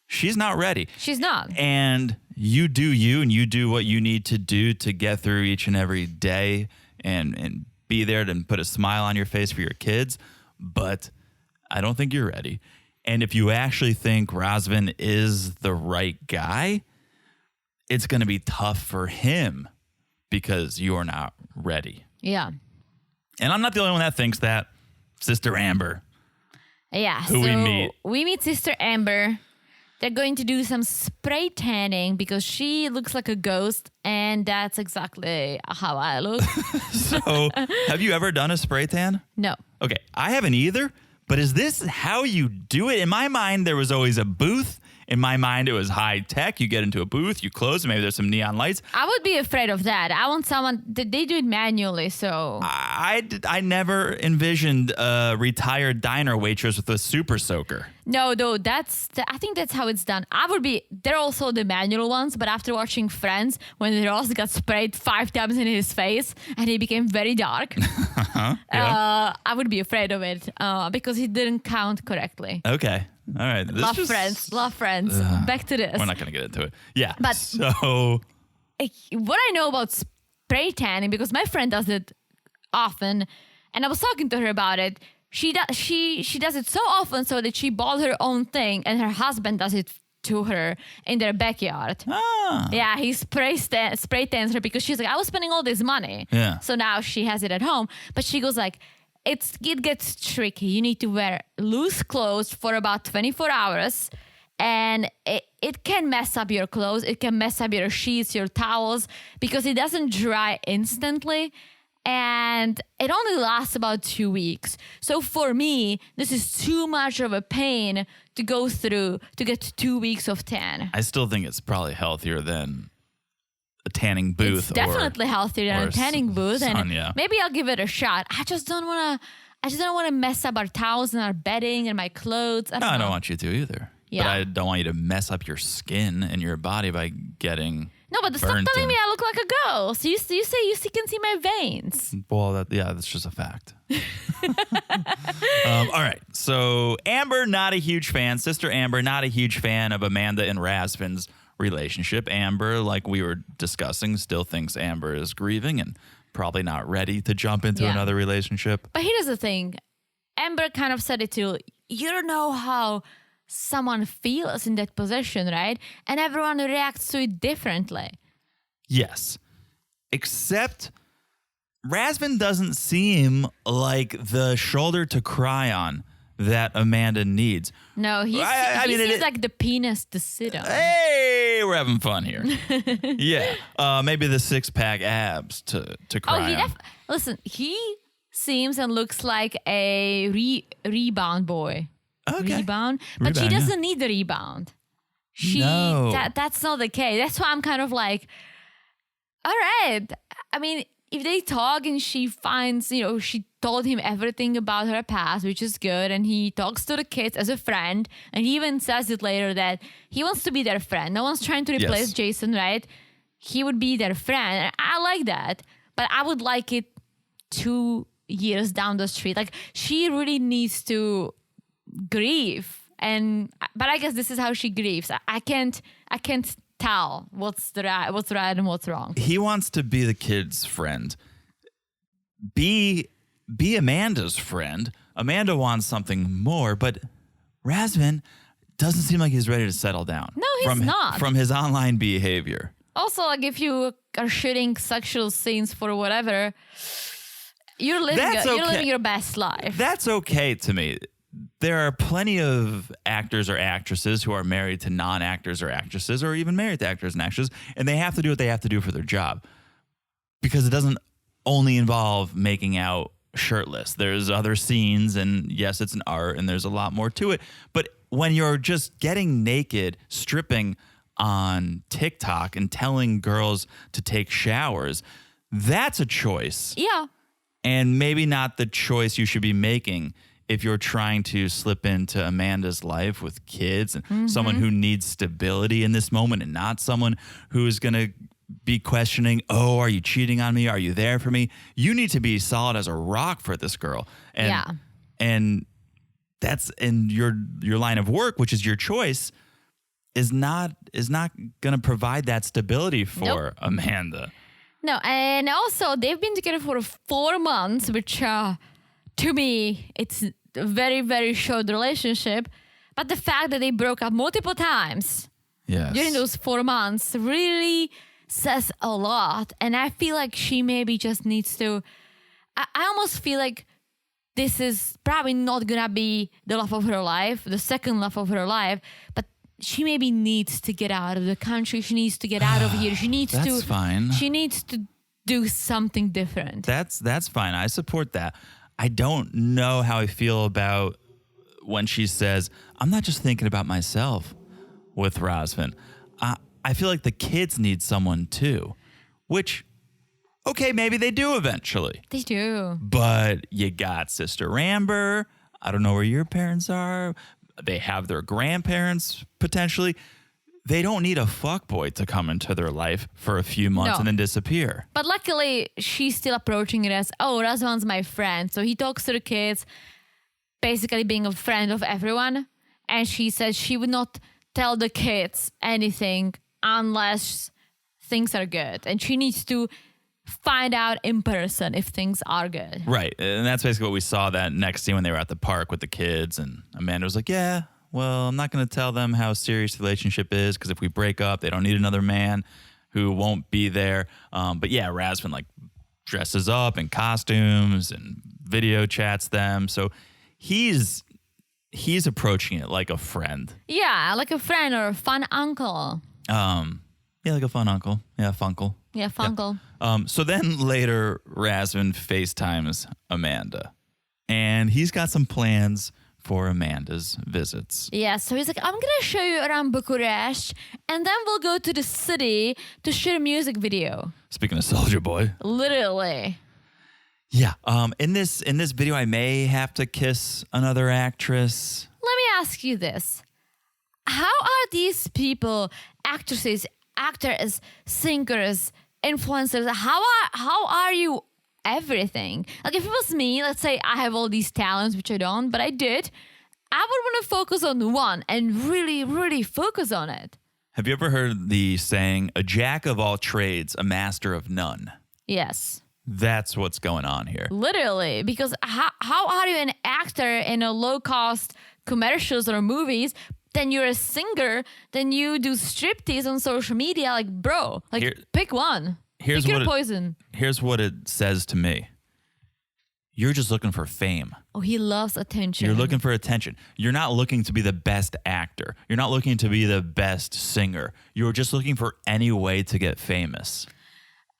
she's not ready. She's not. And you do you, and you do what you need to do to get through each and every day and be there to put a smile on your face for your kids. But I don't think you're ready. And if you actually think Razvan is the right guy, it's going to be tough for him because you're not ready. Yeah. And I'm not the only one that thinks that. Sister Amber. Yeah. Who we meet. We meet Sister Amber. They're going to do some spray tanning because she looks like a ghost, and that's exactly how I look. So, have you ever done a spray tan? No. Okay, I haven't either, but is this how you do it? In my mind, there was always a booth, in my mind, it was high tech. You get into a booth, you close, maybe there's some neon lights. I would be afraid of that. I want someone that they do it manually. So I never envisioned a retired diner waitress with a super soaker. no, though I think that's how it's done. They're also the manual ones, but after watching Friends, when Ross got sprayed 5 times in his face and he became very dark, I would be afraid of it because he didn't count correctly. Okay. All right. Love Friends. Back to this. We're not going to get into it. Yeah. But- so What I know about spray tanning, because my friend does it often, and I was talking to her about it. She does it so often so that she bought her own thing, and her husband does it to her in their backyard. Yeah, he spray tans her because she's like, I was spending all this money. Yeah. So now she has it at home. But she goes like, it gets tricky. You need to wear loose clothes for about 24 hours. And it can mess up your clothes. It can mess up your sheets, your towels, because it doesn't dry instantly. And it only lasts about 2 weeks. So for me, this is too much of a pain to go through to get 2 weeks of tan. I still think it's probably healthier than a tanning booth. It's definitely healthier than a tanning booth. And maybe I'll give it a shot. I just don't want to mess up our towels and our bedding and my clothes. I don't want you to either. Yeah. But I don't want you to mess up your skin and your body by getting No, but stop telling me I look like a girl. So you say you can see my veins. Well, that's just a fact. All right. So Amber, not a huge fan. Sister Amber, not a huge fan of Amanda and Razvan's relationship. Amber, like we were discussing, still thinks Amber is grieving and probably not ready to jump into another relationship. But here's the thing. Amber kind of said it too. You don't know how someone feels in that position, right? And everyone reacts to it differently. Yes. Except Razvan doesn't seem like the shoulder to cry on that Amanda needs. No, he seems like the penis to sit on. Hey, we're having fun here. Yeah. Maybe the 6-pack abs to cry on. Listen, he seems and looks like a rebound boy. Okay. Rebound. But she doesn't need the rebound. That's not the case. That's why I'm kind of like, all right. I mean, if they talk and she finds, she told him everything about her past, which is good, and he talks to the kids as a friend, and he even says it later that he wants to be their friend. No one's trying to replace Jason, right? He would be their friend. And I like that. But I would like it 2 years down the street. Like, she really needs to grieve, but I guess this is how she grieves. I can't tell what's right and what's wrong. He wants to be the kid's friend. Be Amanda's friend. Amanda wants something more, but Razvan doesn't seem like he's ready to settle down. No, he's not. From his online behavior. Also, like, if you are shooting sexual scenes for whatever, you're living your best life. That's okay to me. There are plenty of actors or actresses who are married to non-actors or actresses, or even married to actors and actresses, and they have to do what they have to do for their job, because it doesn't only involve making out shirtless. There's other scenes, and yes, it's an art, and there's a lot more to it. But when you're just getting naked, stripping on TikTok and telling girls to take showers, that's a choice. Yeah. And maybe not the choice you should be making if you're trying to slip into Amanda's life with kids and someone who needs stability in this moment, and not someone who is going to be questioning, oh, are you cheating on me? Are you there for me? You need to be solid as a rock for this girl. And that's in your line of work, which is your choice, is not going to provide that stability for Amanda. No, and also they've been together for 4 months, which to me, it's a very, very short relationship. But the fact that they broke up multiple times during those 4 months really says a lot. And I feel like she maybe just needs to... I almost feel like this is probably not going to be the love of her life, the second love of her life. But she maybe needs to get out of the country. She needs to get out of here. She needs That's fine. She needs to do something different. That's fine. I support that. I don't know how I feel about when she says, I'm not just thinking about myself. with Razvan. I feel like the kids need someone too, which, okay, maybe they do eventually. They do. But you got Sister Amber. I don't know where your parents are. They have their grandparents potentially. They don't need a fuckboy to come into their life for a few months and then disappear. But luckily, she's still approaching it as, oh, Razvan's my friend. So he talks to the kids, basically being a friend of everyone. And she says she would not tell the kids anything unless things are good. And she needs to find out in person if things are good. Right. And that's basically what we saw that next scene when they were at the park with the kids. And Amanda was like, yeah, well, I'm not going to tell them how serious the relationship is because if we break up, they don't need another man who won't be there. But yeah, Razvan like dresses up in costumes and video chats them. So he's approaching it like a friend. Yeah, like a friend or a fun uncle. Yeah, like a fun uncle. Yeah, funkle. Yeah, funkle. Yeah. So then later, Razvan FaceTimes Amanda. And he's got some plans for Amanda's visits. Yeah, so he's like, I'm going to show you around Bucharest, and then we'll go to the city to shoot a music video. Speaking of Soldier Boy. Literally. Yeah. In this video, I may have to kiss another actress. Let me ask you this. How are these people, actresses, actors, singers, influencers, how are you everything? Like if it was me, let's say I have all these talents, which I don't, but I did, I would want to focus on one and really, really focus on it. Have you ever heard the saying, a jack of all trades, a master of none? Yes. That's what's going on here. Literally, because how are you an actor in a low-cost commercials or movies, then you're a singer, then you do striptease on social media? Like, bro, like pick one. Pick your poison. Here's what it says to me. You're just looking for fame. Oh, he loves attention. You're looking for attention. You're not looking to be the best actor. You're not looking to be the best singer. You're just looking for any way to get famous.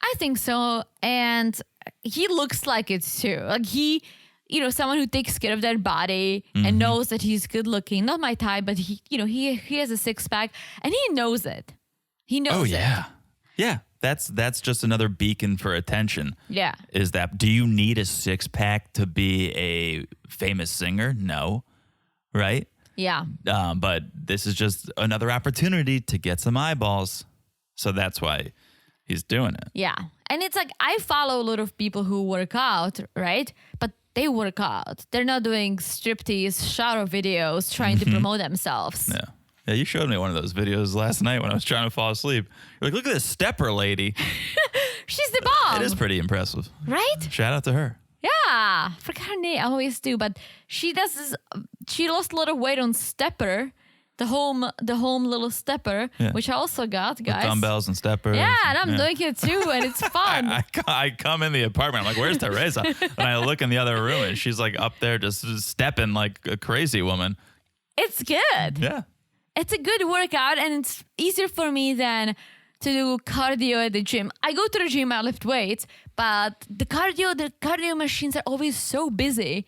I think so. And he looks like it too. Like he, someone who takes care of their body and knows that he's good looking. Not my type, but he has a six pack and he knows it. He knows it. Oh, yeah. Yeah. That's just another beacon for attention. Yeah. Is that, do you need a six pack to be a famous singer? No. Right? Yeah. But this is just another opportunity to get some eyeballs. So that's why he's doing it. Yeah. And it's like, I follow a lot of people who work out, right? But they work out. They're not doing striptease shower videos trying to promote themselves. Yeah. Yeah, you showed me one of those videos last night when I was trying to fall asleep. You're like, look at this stepper lady. She's the bomb. It is pretty impressive. Right? Shout out to her. Yeah. Forgot her name. I always do. But she does this. She lost a lot of weight on stepper. The home little stepper, which I also got, guys. With dumbbells and steppers. Yeah, and I'm doing it too, and it's fun. I come in the apartment. I'm like, where's Teresa? And I look in the other room, and she's like up there just stepping like a crazy woman. It's good. Yeah. It's a good workout, and it's easier for me than to do cardio at the gym. I go to the gym, I lift weights, but the cardio machines are always so busy.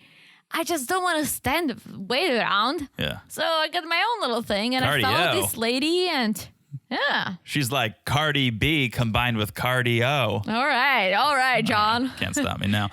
I just don't want to wait around. Yeah. So I got my own little thing, and Cardio. I followed this lady, and yeah. She's like Cardi B combined with cardio. All right, John. Can't stop me now.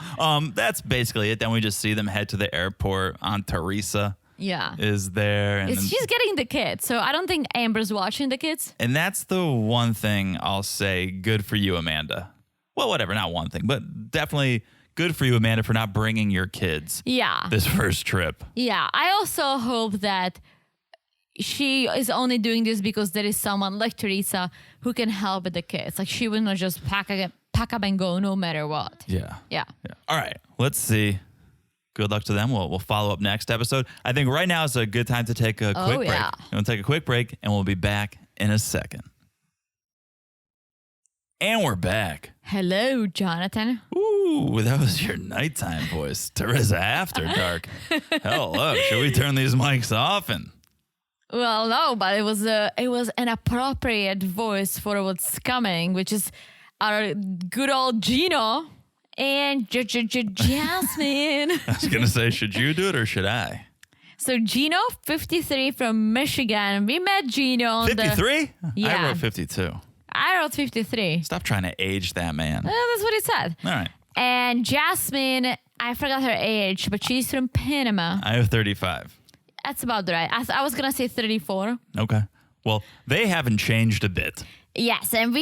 That's basically it. Then we just see them head to the airport. Aunt Teresa is there. And she's getting the kids, so I don't think Amber's watching the kids. And that's the one thing I'll say, good for you, Amanda. Well, whatever, not one thing, but definitely good for you, Amanda, for not bringing your kids this first trip. Yeah, I also hope that she is only doing this because there is someone like Teresa who can help with the kids. Like she would not just pack up and go no matter what. Yeah. Yeah. All right, let's see. Good luck to them. We'll follow up next episode. I think right now is a good time to take a quick break. We'll take a quick break, and we'll be back in a second. And we're back. Hello, Jonathan. Ooh, that was your nighttime voice. Teresa After Dark. Hello. Should we turn these mics off? Well, no, but it was an appropriate voice for what's coming, which is our good old Gino and Jasmine. I was going to say, should you do it or should I? So Gino, 53 from Michigan. We met Gino on 53? Yeah. I wrote 52. I wrote 53. Stop trying to age that man. That's what it said. All right. And Jasmine, I forgot her age, but she's from Panama. I have 35. That's about right. I was going to say 34. Okay. Well, they haven't changed a bit. Yes, and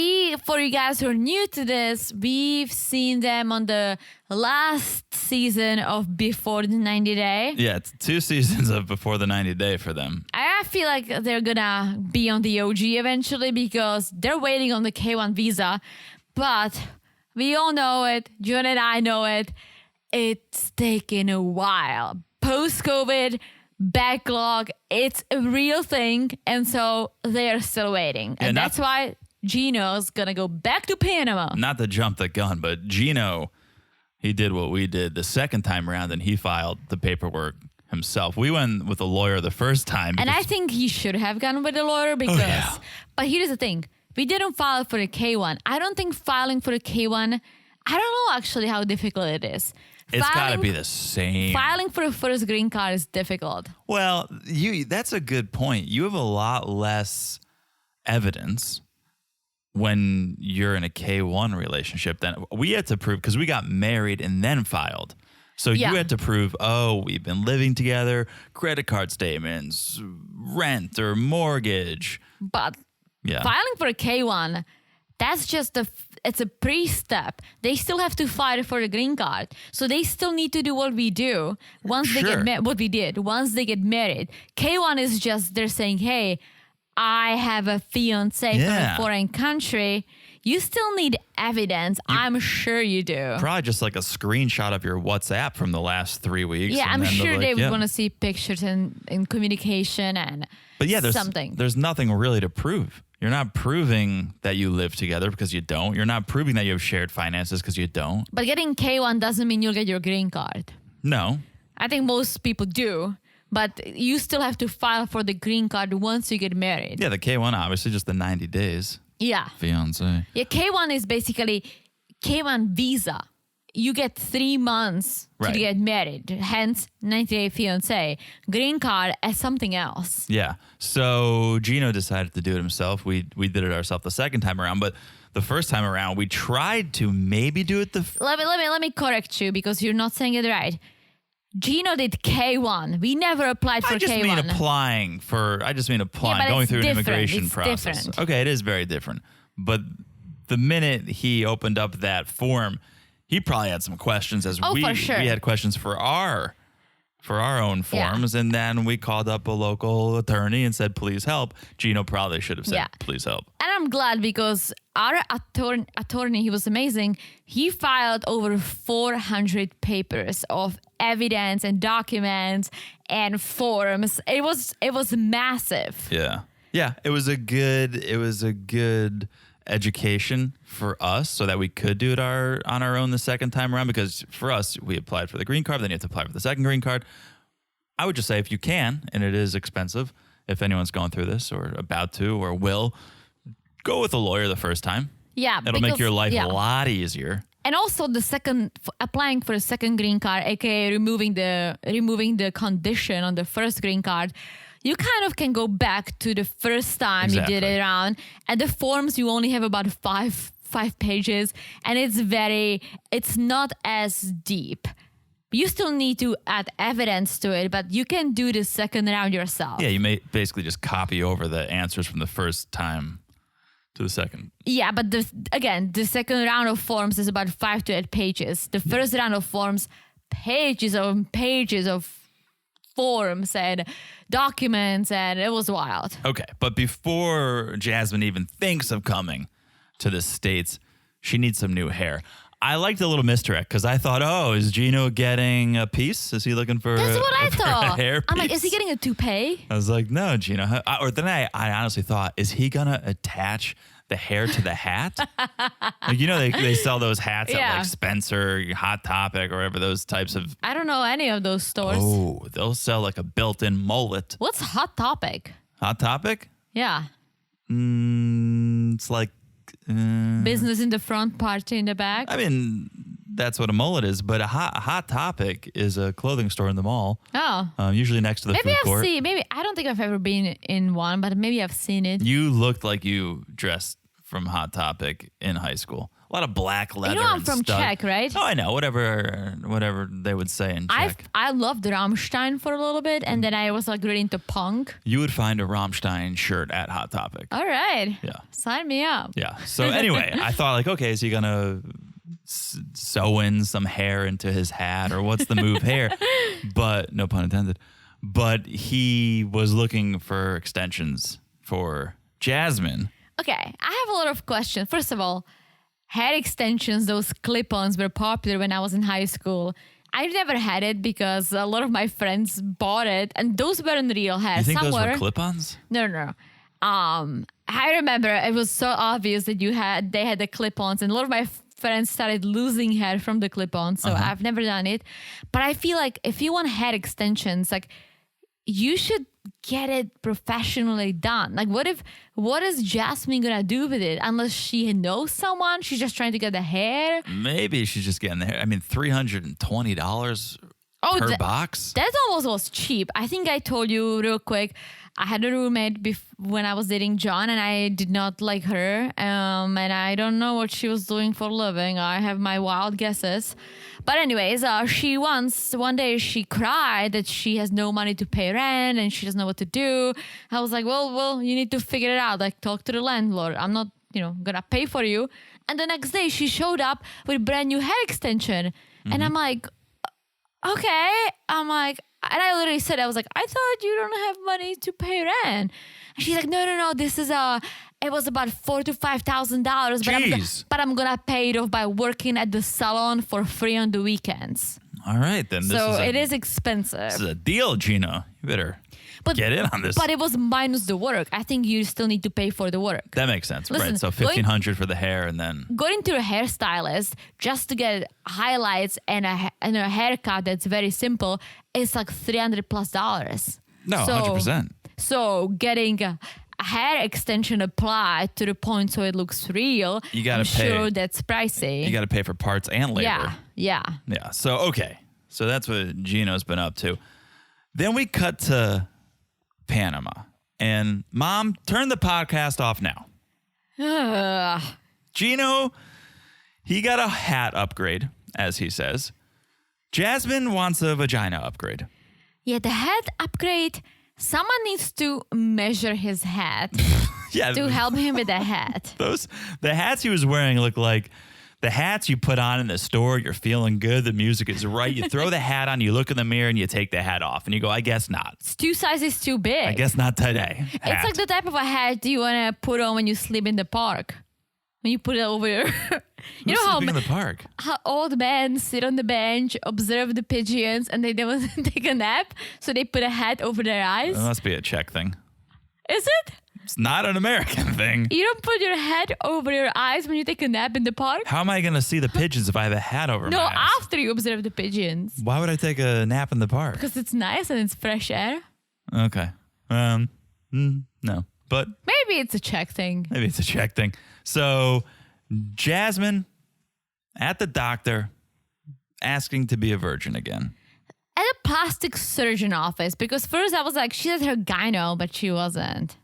for you guys who are new to this, we've seen them on the last season of Before the 90 Day. Yeah, it's 2 seasons of Before the 90 Day for them. I feel like they're gonna be on the OG eventually because they're waiting on the K1 visa. But we all know it, John and I know it, it's taken a while. Post-COVID, backlog, it's a real thing, and so they're still waiting. And that's why Gino's gonna go back to Panama. Not to jump the gun, but Gino, he did what we did the second time around, and he filed the paperwork himself. We went with a lawyer the first time. And I think he should have gone with a lawyer because... But here's the thing. We didn't file for the K1. I don't think filing for the K1... I don't know actually how difficult it is. It's got to be the same. Filing for a first green card is difficult. Well, that's a good point. You have a lot less evidence when you're in a K1 relationship than we had to prove, because we got married and then filed. So you had to prove, we've been living together, credit card statements, rent or mortgage. But filing for a K1, that's just it's a pre-step. They still have to file for the green card. So they still need to do what we do once they get what we did once they get married. K1 is just they're saying, hey, I have a fiance from a foreign country. You still need evidence. I'm sure you do. Probably just like a screenshot of your WhatsApp from the last 3 weeks. Yeah, I'm sure they would want to see pictures and communication and something. There's nothing really to prove. You're not proving that you live together because you don't. You're not proving that you have shared finances because you don't. But getting K1 doesn't mean you'll get your green card. No. I think most people do. But you still have to file for the green card once you get married. Yeah, the K1, obviously, just the 90 days. Yeah. Fiance. Yeah, K1 is basically K1 visa. You get 3 months to get married, hence 90-day fiancé. Green card as something else. Yeah. So Gino decided to do it himself. We did it ourselves the second time around, but the first time around we tried to maybe do it let me correct you because you're not saying it right. Gino did K1. We never applied for K1. I just mean applying, going through an immigration process. Different. Okay, it is very different. But the minute he opened up that form, he probably had some questions we had questions for our own forms. And then we called up a local attorney and said, please help. Gino probably should have said, please help. And I'm glad because our attorney, he was amazing. He filed over 400 papers of evidence and documents and forms. It was massive. Yeah. Yeah. It was a good education for us so that we could do it on our own the second time around, because for us, we applied for the green card, then you have to apply for the second green card. I would just say if you can, and it is expensive, if anyone's going through this or about to or will, go with a lawyer the first time. Yeah. It'll make your life a lot easier. And also applying for a second green card, aka removing the condition on the first green card, you kind of can go back to the first time you did it around. And the forms, you only have about five pages, and it's not as deep. You still need to add evidence to it, but you can do the second round yourself. Yeah, you may basically just copy over the answers from the first time to the second. Yeah, but the second round of forms is about 5 to 8 pages. The first round of forms, pages of forms and documents, and it was wild. Okay, but before Jasmine even thinks of coming to the States, she needs some new hair. I liked the little misdirect because I thought, is Gino getting a piece? Is he looking for That's what I thought. A hair piece? I'm like, is he getting a toupee? I was like, no, Gino. Or then I honestly thought, is he going to attach the hair to the hat? Like, they sell those hats at like Spencer, Hot Topic, or whatever those types of... I don't know any of those stores. Oh, they'll sell like a built-in mullet. What's Hot Topic? Hot Topic? Yeah. It's like... business in the front, party in the back. I mean, that's what a mullet is. But a hot Topic is a clothing store in the mall. Oh. Usually next to the food court. Maybe I don't think I've ever been in one, but maybe I've seen it. You looked like you dressed from Hot Topic in high school. A lot of black leather. You know I'm and from stuff. Czech, right? Oh, I know. Whatever they would say in Czech. I loved Rammstein for a little bit, and then I was like really into punk. You would find a Rammstein shirt at Hot Topic. All right. Yeah. Sign me up. Yeah. So anyway, I thought like, okay, is he gonna sew in some hair into his hat, or what's the move here? But no pun intended. But he was looking for extensions for Jasmine. Okay, I have a lot of questions. First of all, hair extensions, those clip-ons were popular when I was in high school. I never had it because a lot of my friends bought it, and those weren't real hair. You think those were clip-ons? No. I remember it was so obvious that they had the clip-ons, and a lot of my friends started losing hair from the clip-ons. So I've never done it, but I feel like if you want hair extensions, like you should get it professionally done. Like what is Jasmine gonna do with it unless she knows someone? She's just trying to get the hair. Maybe she's just getting the hair. I mean, $320 per box. That almost was cheap. I think I told you real quick. I had a roommate when I was dating John, and I did not like her. And I don't know what she was doing for a living. I have my wild guesses. But anyways, one day she cried that she has no money to pay rent and she doesn't know what to do. I was like, well, you need to figure it out. Like, talk to the landlord. I'm not, gonna pay for you. And the next day she showed up with a brand new hair extension. And I'm like, okay. And I literally said, I was like, I thought you don't have money to pay rent. And she's like, no, this is it was about $4,000 to $5,000, but I'm gonna pay it off by working at the salon for free on the weekends. All right, then. It is expensive. This is a deal, Gino. You better get in on this. But it was minus the work. I think you still need to pay for the work. That makes sense, Listen, right? So $1,500 for the hair, and then going to a hairstylist just to get highlights and a haircut that's very simple is like $300+. No, 100%. So getting a hair extension applied to the point so it looks real, you gotta pay. Sure, that's pricey. You got to pay for parts and labor. Yeah. So okay, so that's what Gino's been up to. Then we cut to Panama, and Mom, turn the podcast off now. Gino, he got a hat upgrade, as he says. Jasmine wants a vagina upgrade. Yeah, the hat upgrade. Someone needs to measure his hat to help him with the hat. The hats he was wearing look like the hats you put on in the store. You're feeling good. The music is right. You throw the hat on, you look in the mirror, and you take the hat off. And you go, I guess not. It's 2 sizes too big. I guess not today. It's like the type of a hat you want to put on when you sleep in the park. When you put it over your... You know how in the park? How old men sit on the bench, observe the pigeons, and they don't take a nap, so they put a hat over their eyes. That must be a Czech thing. Is it? It's not an American thing. You don't put your hat over your eyes when you take a nap in the park? How am I going to see the pigeons if I have a hat over my eyes? No, after you observe the pigeons. Why would I take a nap in the park? Because it's nice and it's fresh air. Okay. No. But maybe it's a Czech thing. So Jasmine at the doctor asking to be a virgin again. At a plastic surgeon office, because first I was like, she's at her gyno, but she wasn't.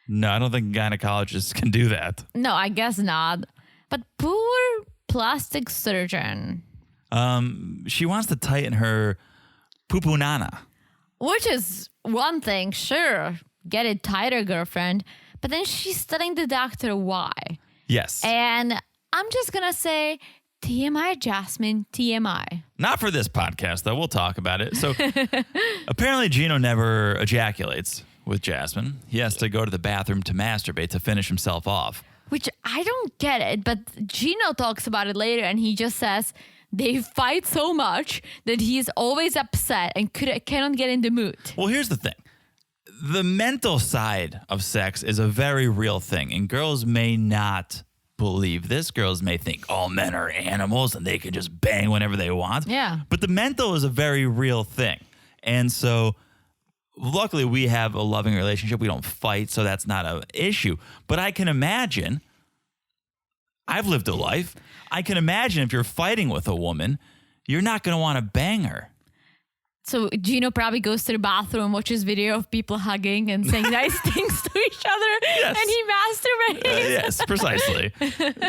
No, I don't think gynecologists can do that. No, I guess not. But poor plastic surgeon. She wants to tighten her pupunana. Which is one thing, sure. Get it tighter, girlfriend. But then she's telling the doctor why. Yes. And I'm just going to say, TMI, Jasmine, TMI. Not for this podcast, though. We'll talk about it. So apparently Gino never ejaculates with Jasmine. He has to go to the bathroom to masturbate to finish himself off. Which I don't get it, but Gino talks about it later and he just says they fight so much that he's always upset and cannot get in the mood. Well, here's the thing. The mental side of sex is a very real thing, and girls may not believe this. Girls may think all men are animals and they can just bang whenever they want. Yeah. But the mental is a very real thing. And so luckily we have a loving relationship. We don't fight, so that's not an issue. But I can imagine I've lived a life. I can imagine if you're fighting with a woman, you're not going to want to bang her. So Gino probably goes to the bathroom, watches video of people hugging and saying nice things to each other, Yes. and he masturbates. Yes, precisely.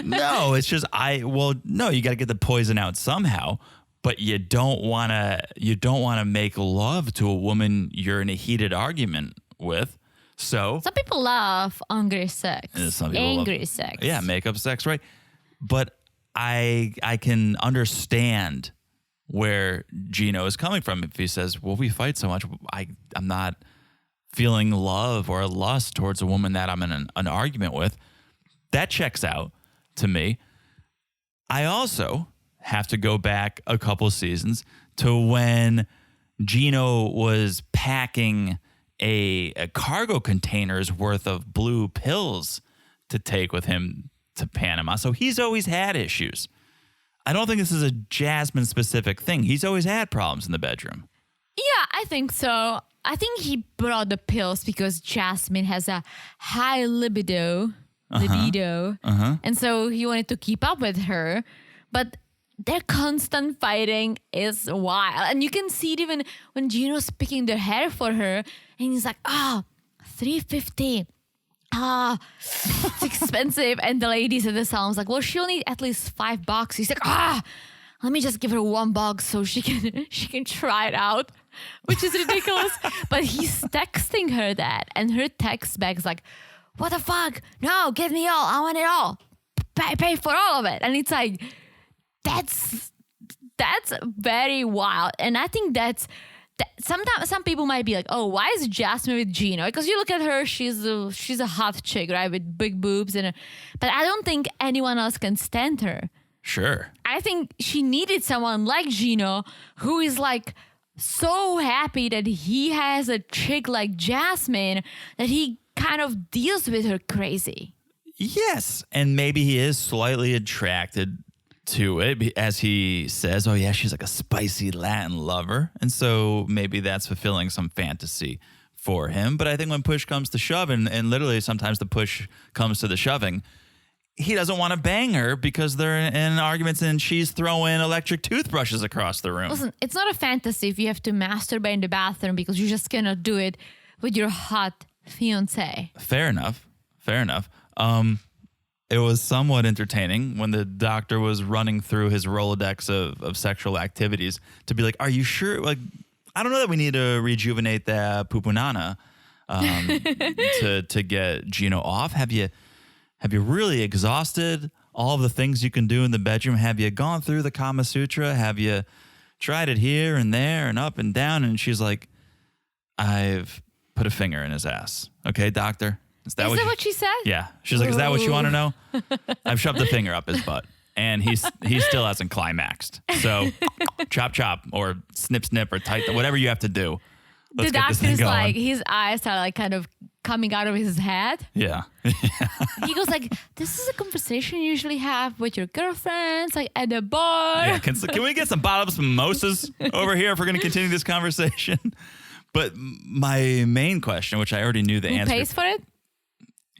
No, it's just no, you got to get the poison out somehow, but you don't want to make love to a woman you're in a heated argument with. So Some people love angry sex. some people angry love, sex. Yeah, makeup sex, right? But I can understand where Gino is coming from if he says, well, we fight so much, I'm not feeling love or lust towards a woman that I'm in an argument with. That checks out to me. I also have to go back a couple seasons to when Gino was packing a cargo container's worth of blue pills to take with him to Panama. So he's always had issues. I don't think this is a Jasmine specific thing. He's always had problems in the bedroom. Yeah, I think so. I think he brought the pills because Jasmine has a high libido, and so he wanted to keep up with her. But their constant fighting is wild. And you can see it even when Gino's picking the hair for her, and he's like, $350. It's expensive. And the ladies at the salon's like, well, she'll need at least $5. He's like, let me just give her $1 so she can try it out, which is ridiculous. But he's texting her that, and her text back is like, what the fuck? No, give me all. I want it all. Pay for all of it. And it's like, that's very wild. And I think sometimes some people might be like, oh, why is Jasmine with Gino? Because you look at her, she's a hot chick, right, with big boobs, but I don't think anyone else can stand her. Sure. I think she needed someone like Gino who is like so happy that he has a chick like Jasmine that he kind of deals with her crazy. Yes, and maybe he is slightly attracted to it, as he says, oh yeah, she's like a spicy Latin lover. And so maybe that's fulfilling some fantasy for him. But I think when push comes to shove, and literally sometimes the push comes to the shoving, he doesn't want to bang her because they're in arguments and she's throwing electric toothbrushes across the room. Listen, it's not a fantasy if you have to masturbate in the bathroom because you just cannot do it with your hot fiance. Fair enough. It was somewhat entertaining when the doctor was running through his Rolodex of sexual activities to be like, are you sure? Like, I don't know that we need to rejuvenate that pupunana to get Gino off. Have you really exhausted all of the things you can do in the bedroom? Have you gone through the Kama Sutra? Have you tried it here and there and up and down? And she's like, I've put a finger in his ass. Okay, doctor? Is that what she said? Yeah. She's like, is that what you want to know? I've shoved a finger up his butt, and he still hasn't climaxed. So chop, chop, or snip, snip, or tight, whatever you have to do. Let's the get this thing doctor's going. like, his eyes are like kind of coming out of his head. Yeah. He goes like, this is a conversation you usually have with your girlfriends, like at the bar. Yeah, can we get some bottoms mimosas over here if we're going to continue this conversation? But my main question, which I already knew the answer. Who pays for it?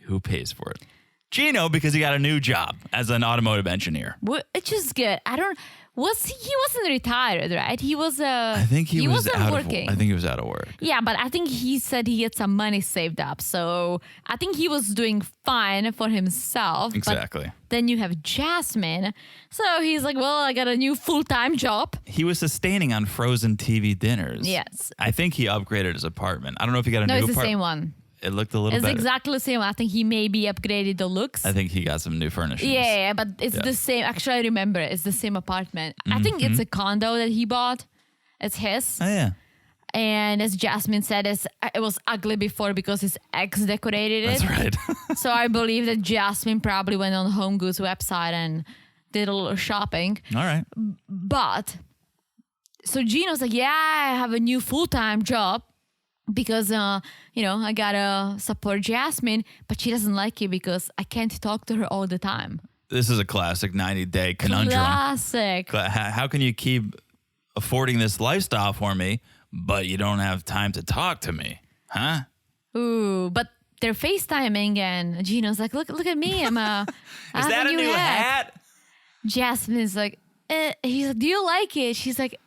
Who pays for it? Gino, because he got a new job as an automotive engineer. Which is good. He wasn't retired, right? He was I think he was wasn't out working. I think he was out of work. Yeah, but I think he said he had some money saved up. So I think he was doing fine for himself. Exactly. But then you have Jasmine. So he's like, well, I got a new full-time job. He was sustaining on frozen TV dinners. Yes. I think he upgraded his apartment. I don't know if he got a new No, apartment. it's the same one. It looked a little It's better. exactly the same. I think he maybe upgraded the looks. I think he got some new furnishings. Yeah, but it's the same. Actually, I remember it's the same apartment. I think it's a condo that he bought. It's his. Oh, yeah. And as Jasmine said, it was ugly before because his ex decorated it. That's right. So I believe that Jasmine probably went on Home Goods website and did a little shopping. All right. But so Gino's like, yeah, I have a new full-time job. Because, I gotta support Jasmine, but she doesn't like it because I can't talk to her all the time. This is a classic 90-day conundrum. Classic. How can you keep affording this lifestyle for me, but you don't have time to talk to me? Huh? Ooh, but they're FaceTiming, and Gino's like, look at me. I Is have that a new hat? Jasmine's like, he's like, do you like it? She's like,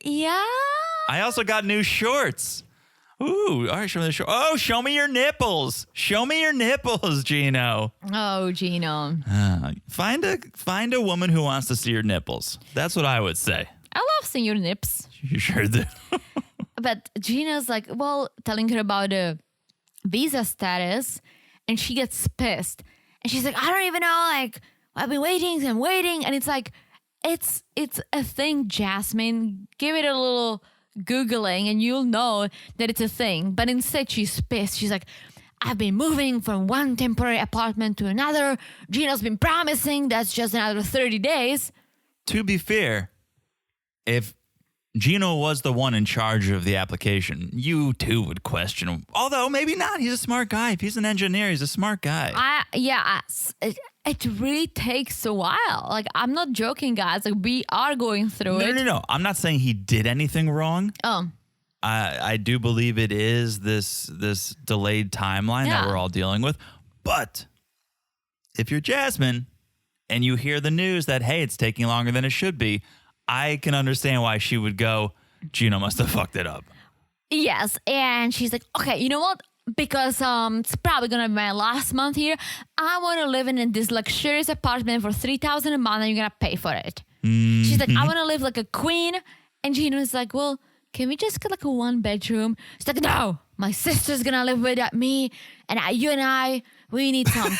yeah. I also got new shorts. Ooh, all right, show me the shorts. Oh, show me your nipples. Show me your nipples, Gino. Oh, Gino. Find a woman who wants to see your nipples. That's what I would say. I love seeing your nips. You sure do. But Gina's like, well, telling her about the visa status, and she gets pissed. And she's like, I don't even know, like, I've been waiting and waiting. And it's like, it's a thing, Jasmine. Give it a little Googling and you'll know that it's a thing. But instead she's pissed. She's like, I've been moving from one temporary apartment to another. Gino's been promising that's just another 30 days. To be fair, if Gino was the one in charge of the application, you too would question him. Although maybe not. He's a smart guy. If he's an engineer, he's a smart guy. It really takes a while. Like, I'm not joking, guys. Like, we are going through it. No. I'm not saying he did anything wrong. Oh. I do believe it is this delayed timeline that we're all dealing with. But if you're Jasmine and you hear the news that, hey, it's taking longer than it should be, I can understand why she would go, Gino must have fucked it up. Yes. And she's like, okay, you know what? Because it's probably going to be my last month here. I want to live in this luxurious apartment for $3,000 a month and you're going to pay for it. Mm-hmm. She's like, I want to live like a queen. And Gino's like, well, can we just get like a 1-bedroom? She's like, no, my sister's going to live with me. And you and I, we need some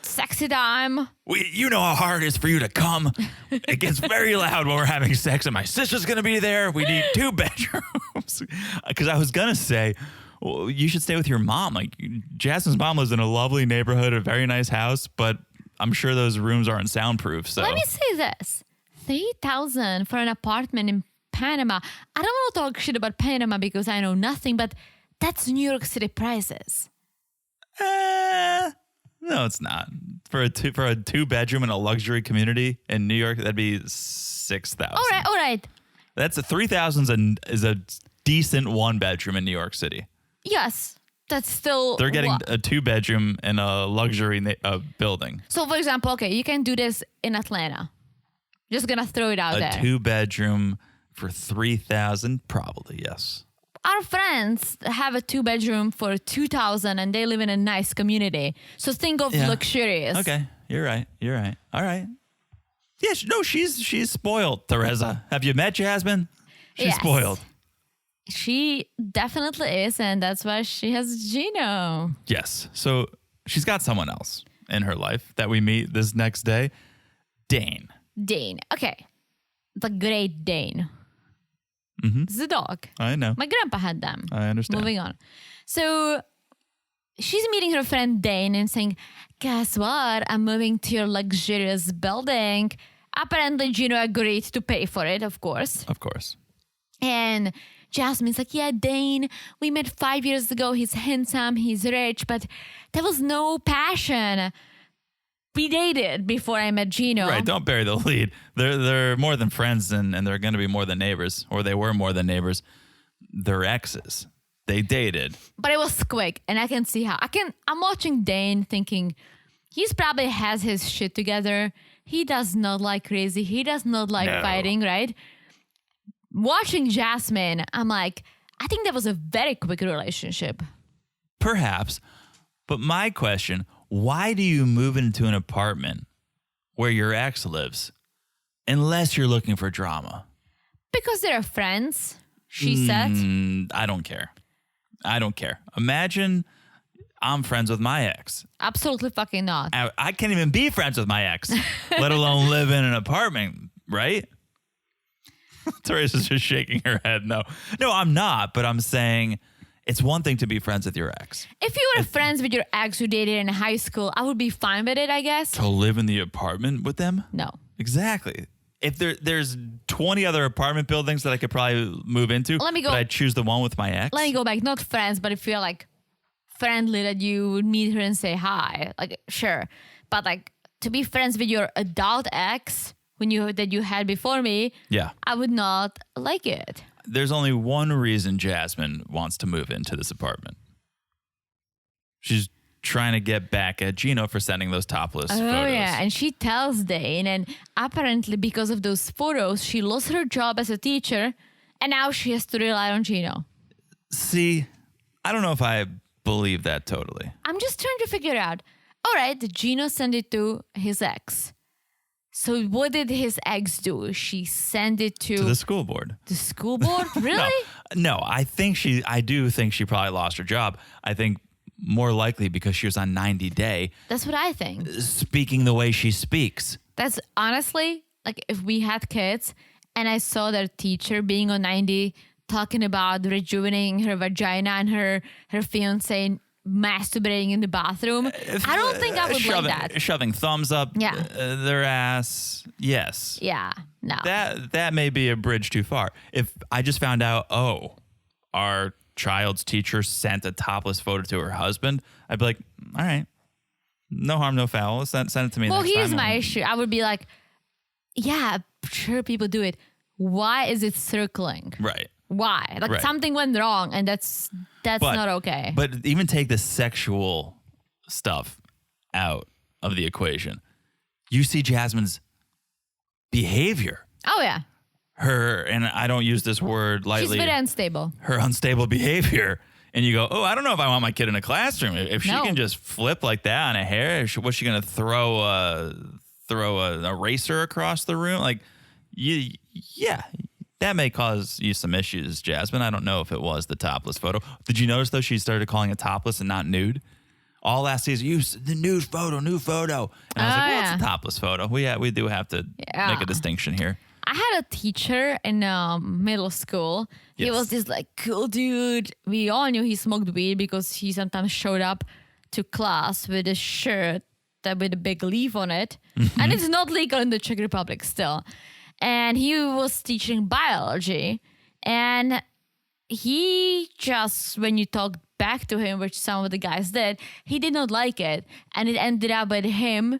sexy time. You know how hard it is for you to come. It gets very loud when we're having sex and my sister's going to be there. We need 2 bedrooms. Because I was going to say, well, you should stay with your mom. Like, Jasmine's mom lives in a lovely neighborhood, a very nice house, but I'm sure those rooms aren't soundproof. So let me say this: $3,000 for an apartment in Panama. I don't want to talk shit about Panama because I know nothing, but that's New York City prices. No, it's not. For a 2-bedroom in a luxury community in New York, that'd be $6,000. All right. That's a $3,000 is a decent 1-bedroom in New York City. Yes, that's still... They're getting a 2-bedroom in a luxury building. So, for example, okay, you can do this in Atlanta. Just gonna throw it out there. A 2-bedroom for $3,000? Probably, yes. Our friends have a 2-bedroom for $2,000 and they live in a nice community. So think of luxurious. Okay, you're right. All right. Yeah, she's spoiled, Teresa. Have you met Jasmine? She's spoiled. She definitely is, and that's why she has Gino. Yes. So she's got someone else in her life that we meet this next day. Dane. Okay. The Great Dane. Mm-hmm. It's a dog. I know. My grandpa had them. I understand. Moving on. So she's meeting her friend Dane and saying, guess what? I'm moving to your luxurious building. Apparently, Gino agreed to pay for it, of course. Of course. And Jasmine's like, yeah, Dane, we met 5 years ago. He's handsome, he's rich, but there was no passion. We dated before I met Gino. Right, don't bury the lead. They're more than friends and they're going to be more than neighbors, or they were more than neighbors. They're exes. They dated. But it was quick, and I can see how. I'm watching Dane thinking, he's probably has his shit together. He does not like crazy. He does not like fighting, right? Watching Jasmine, I'm like, I think that was a very quick relationship. Perhaps. But my question, why do you move into an apartment where your ex lives unless you're looking for drama? Because they're friends, she said. I don't care. Imagine I'm friends with my ex. Absolutely fucking not. I can't even be friends with my ex, let alone live in an apartment, right? Teresa's just shaking her head. No, I'm not. But I'm saying it's one thing to be friends with your ex. If you were friends with your ex who dated in high school, I would be fine with it, I guess. To live in the apartment with them? No. Exactly. If there's 20 other apartment buildings that I could probably move into, but I'd choose the one with my ex. Let me go back. Not friends, but if you're like friendly that you would meet her and say hi, like sure. But like to be friends with your adult ex that you had before me, I would not like it. There's only one reason Jasmine wants to move into this apartment. She's trying to get back at Gino for sending those topless photos. Oh, yeah. And she tells Dane, and apparently because of those photos, she lost her job as a teacher, and now she has to rely on Gino. See, I don't know if I believe that totally. I'm just trying to figure out. All right, Gino sent it to his ex. So what did his ex do? She sent it to the school board. The school board? Really? No, I do think she probably lost her job. I think more likely because she was on 90-day. That's what I think. Speaking the way she speaks. That's honestly, like if we had kids and I saw their teacher being on 90 talking about rejuvenating her vagina and her fiancé masturbating in the bathroom, I don't think I would like that. Shoving thumbs up their ass. Yes. Yeah. No. That may be a bridge too far. If I just found out, our child's teacher sent a topless photo to her husband, I'd be like, all right, no harm, no foul. Send it to me. Well, next here's time. my issue. I would be like, yeah, sure, people do it. Why is it circling? Right. Why? Like Right. something went wrong, and that's not okay. But even take the sexual stuff out of the equation. You see Jasmine's behavior. Oh yeah, Her, and I don't use this word lightly. she's very unstable. Her unstable behavior. And you go, I don't know if I want my kid in a classroom. If she can just flip like that on a hair, what's she going to throw an eraser across the room? Like, yeah, that may cause you some issues, Jasmine. I don't know if it was the topless photo. Did you notice, though, she started calling it topless and not nude? All last season, the nude photo. And I was like, well, it's a topless photo. We do have to make a distinction here. I had a teacher in middle school. He Yes. was this like cool dude. We all knew he smoked weed because he sometimes showed up to class with a shirt with a big leaf on it. And it's not legal in the Czech Republic still. And he was teaching biology. And he just, when you talked back to him, which some of the guys did, he did not like it. And it ended up with him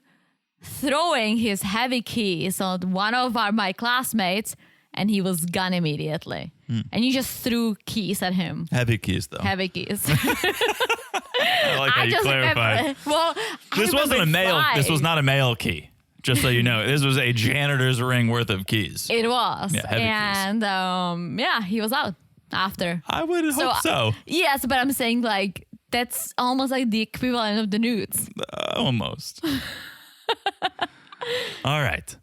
throwing his heavy keys on one of my classmates, and he was gone immediately. And you just threw keys at him. Heavy keys, though. Heavy keys. I like how you clarified. Remember, well, This wasn't a male. This was not a male key. Just so you know, this was a janitor's ring worth of keys. It was. Yeah, heavy keys. And he was out after. I would hope so. Yes, but I'm saying like that's almost like the equivalent of the nudes. Almost. All right.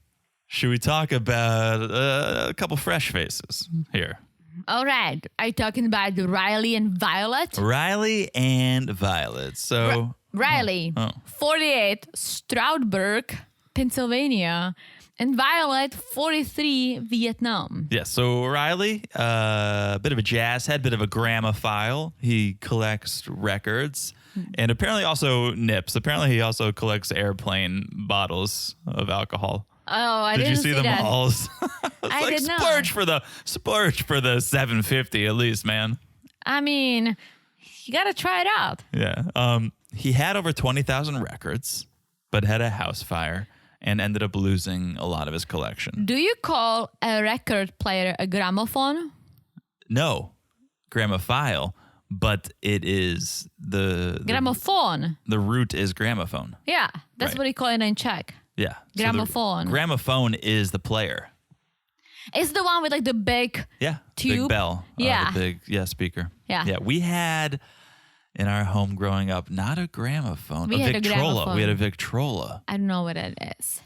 Should we talk about a couple fresh faces here? All right. Are you talking about Riley and Violet? Riley and Violet. So Riley, 48, Stroudsburg, Pennsylvania, and Violet, 43, Vietnam. yeah, so Riley, a bit of a jazz head, bit of a gramophile. He collects records and apparently also nips. Apparently he also collects airplane bottles of alcohol. Oh, I Did didn't you see them that. all? I did not. Splurge for the $7.50 at least, man. I mean, you got to try it out. Yeah. He had over 20,000 records, but had a house fire and ended up losing a lot of his collection. Do you call a record player a gramophone? No, gramophile, but it is the Gramophone. The root is gramophone. Yeah, that's Right. what you call it in Czech. Yeah. So Gramophone. Gramophone is the player. It's the one with like the big Yeah. tube. Big bell. Yeah. The big speaker. Yeah. Yeah. We had in our home growing up, not a gramophone, We a had a Victrola. gramophone. We had a Victrola. I don't know what it is.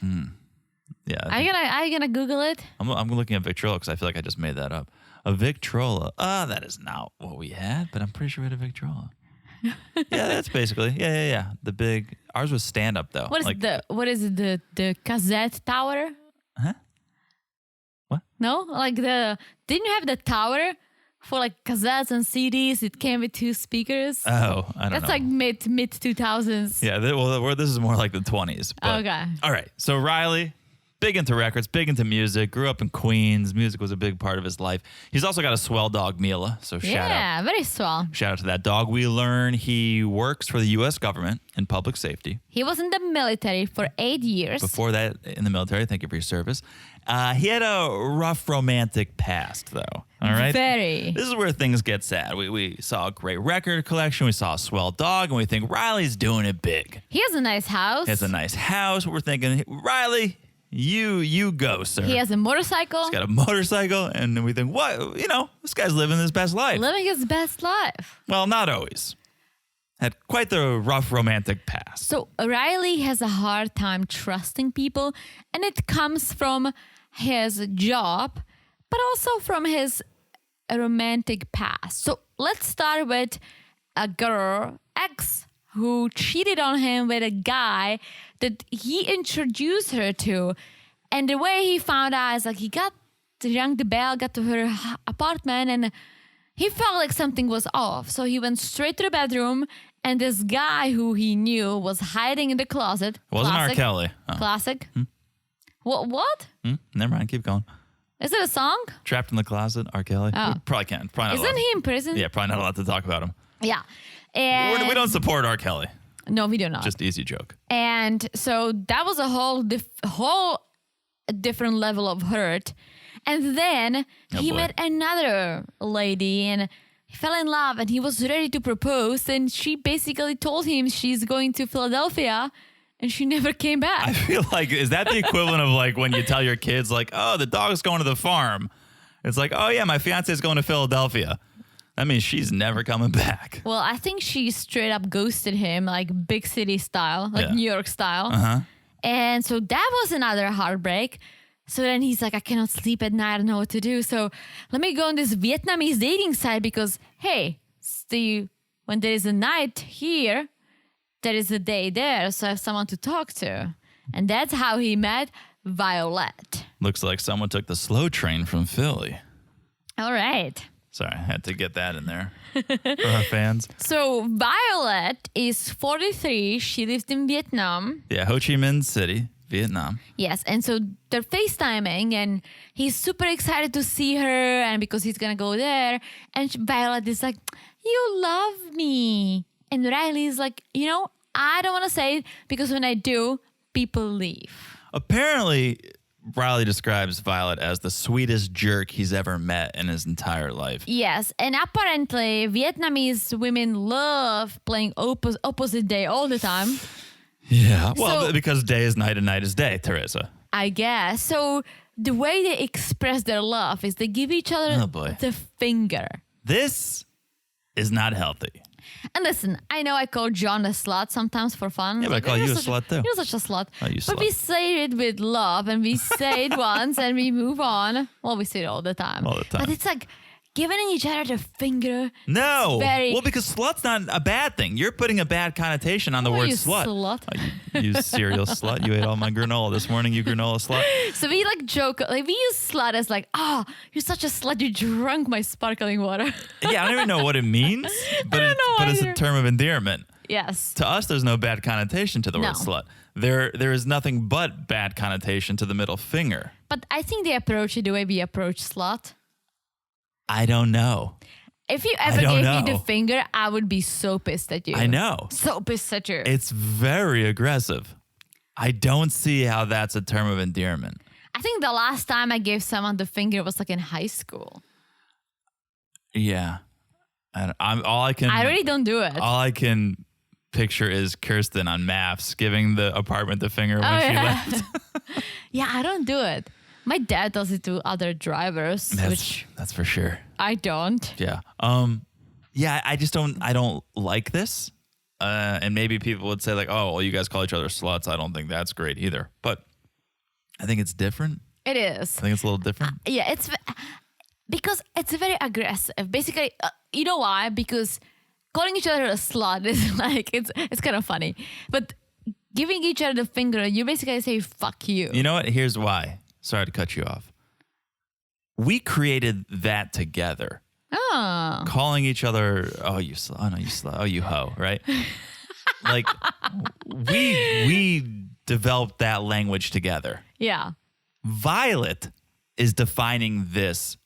Yeah. Are you gonna Google it? I'm looking at Victrola because I feel like I just made that up. A Victrola. That is not what we had, but I'm pretty sure we had a Victrola. Yeah, that's basically. Yeah. The big. Ours was stand up though. What is it? The cassette tower? Huh? What? No, like didn't you have the tower for like cassettes and CDs? It came with two speakers. Oh, I don't know. That's like mid 2000s. Yeah. This is more like the 20s. But, Okay. All right. So Riley, big into records, big into music. Grew up in Queens. Music was a big part of his life. He's also got a swell dog, Mila. So shout out. Yeah, very swell. Shout out to that dog. We learn he works for the U.S. government in public safety. He was in the military for 8 years. Before that, in the military, thank you for your service. He had a rough romantic past, though. All right. Very. This is where things get sad. We saw a great record collection. We saw a swell dog, and we think Riley's doing it big. He has a nice house. He has a nice house. We're thinking, Riley, you go, sir. He has a motorcycle. He's got a motorcycle, and then we think, what? This guy's living his best life. Living his best life. Well, not always. Had quite the rough romantic past. So Riley has a hard time trusting people, and it comes from his job, but also from his romantic past. So let's start with a girl, ex, who cheated on him with a guy that he introduced her to. And the way he found out is like he rang the bell, got to her apartment, and he felt like something was off. So he went straight to the bedroom, and this guy who he knew was hiding in the closet. It wasn't R. Kelly. Oh. Classic. What? Never mind. Keep going. Is it a song? Trapped in the Closet, R. Kelly. Oh. We probably can't. Probably not Isn't allowed. he in prison? Yeah, probably not allowed to talk about him. Yeah. And We don't support R. Kelly. No, we do not. Just easy joke. And so that was a whole different level of hurt. And then he boy. met another lady and he fell in love and he was ready to propose. And she basically told him she's going to Philadelphia and she never came back. I feel like, is that the equivalent of like when you tell your kids like, oh, the dog's going to the farm. It's like, oh yeah, my fiance is going to Philadelphia. That means she's never coming back. Well, I think she straight up ghosted him, like big city style, like Yeah. New York style. Uh-huh. And so that was another heartbreak. So then he's like, I cannot sleep at night. I don't know what to do. So let me go on this Vietnamese dating site because, hey, when there is a night here, there is a day there. So I have someone to talk to. And that's how he met Violet. Looks like someone took the slow train from Philly. All right. Sorry, I had to get that in there for our fans. So Violet is 43. She lives in Vietnam. Yeah, Ho Chi Minh City, Vietnam. Yes, and so they're FaceTiming, and he's super excited to see her, and because he's gonna go there, and Violet is like, "You love me," and Riley's like, I don't want to say it because when I do, people leave. Apparently, Riley describes Violet as the sweetest jerk he's ever met in his entire life. Yes, and apparently Vietnamese women love playing opposite day all the time. Yeah, well, So- because day is night and night is day, Teresa. I guess. So the way they express their love is they give each other Oh, boy. the finger. This is not healthy. And listen, I know I call John a slut sometimes for fun. Yeah, but I call "You're you a such slut too." You're such a slut. Oh, you But slut. we say it with love and we say it once and we move on. Well, we say it all the time. All the time. But it's like giving each other the finger. No. very- Well, because slut's not a bad thing. You're putting a bad connotation on the Oh, word you slut. slut. Oh, you cereal slut. You ate all my granola this morning, you granola slut. So we like joke, like we use slut as like, you're such a slut, you drank my sparkling water. Yeah, I don't even know what it means, but, don't know it's a either. term of endearment. Yes. To us, there's no bad connotation to the word No. slut. There is nothing but bad connotation to the middle finger. But I think they approach it the way we approach slut. I don't know. If you ever don't gave know. me the finger, I would be so pissed at you. I know. So pissed at you. It's very aggressive. I don't see how that's a term of endearment. I think the last time I gave someone the finger was like in high school. Yeah. I really don't do it. All I can picture is Kirsten on Maps giving the apartment the finger when she left. Yeah, I don't do it. My dad does it to other drivers, which That's for sure. I don't. Yeah. Yeah, I don't like this. And maybe people would say like, oh, well, you guys call each other sluts. I don't think that's great either. But I think it's different. It is. I think it's a little different. Yeah, it's because it's very aggressive. Basically, you know why? Because calling each other a slut is like, it's kind of funny. But giving each other the finger, you basically say, fuck you. You know what? Here's why. Sorry to cut you off. We created that together. Oh. Calling each other, oh, you slut. Oh, no, you slut. Oh, you hoe, right? Like, we developed that language together. Yeah. Violet is defining this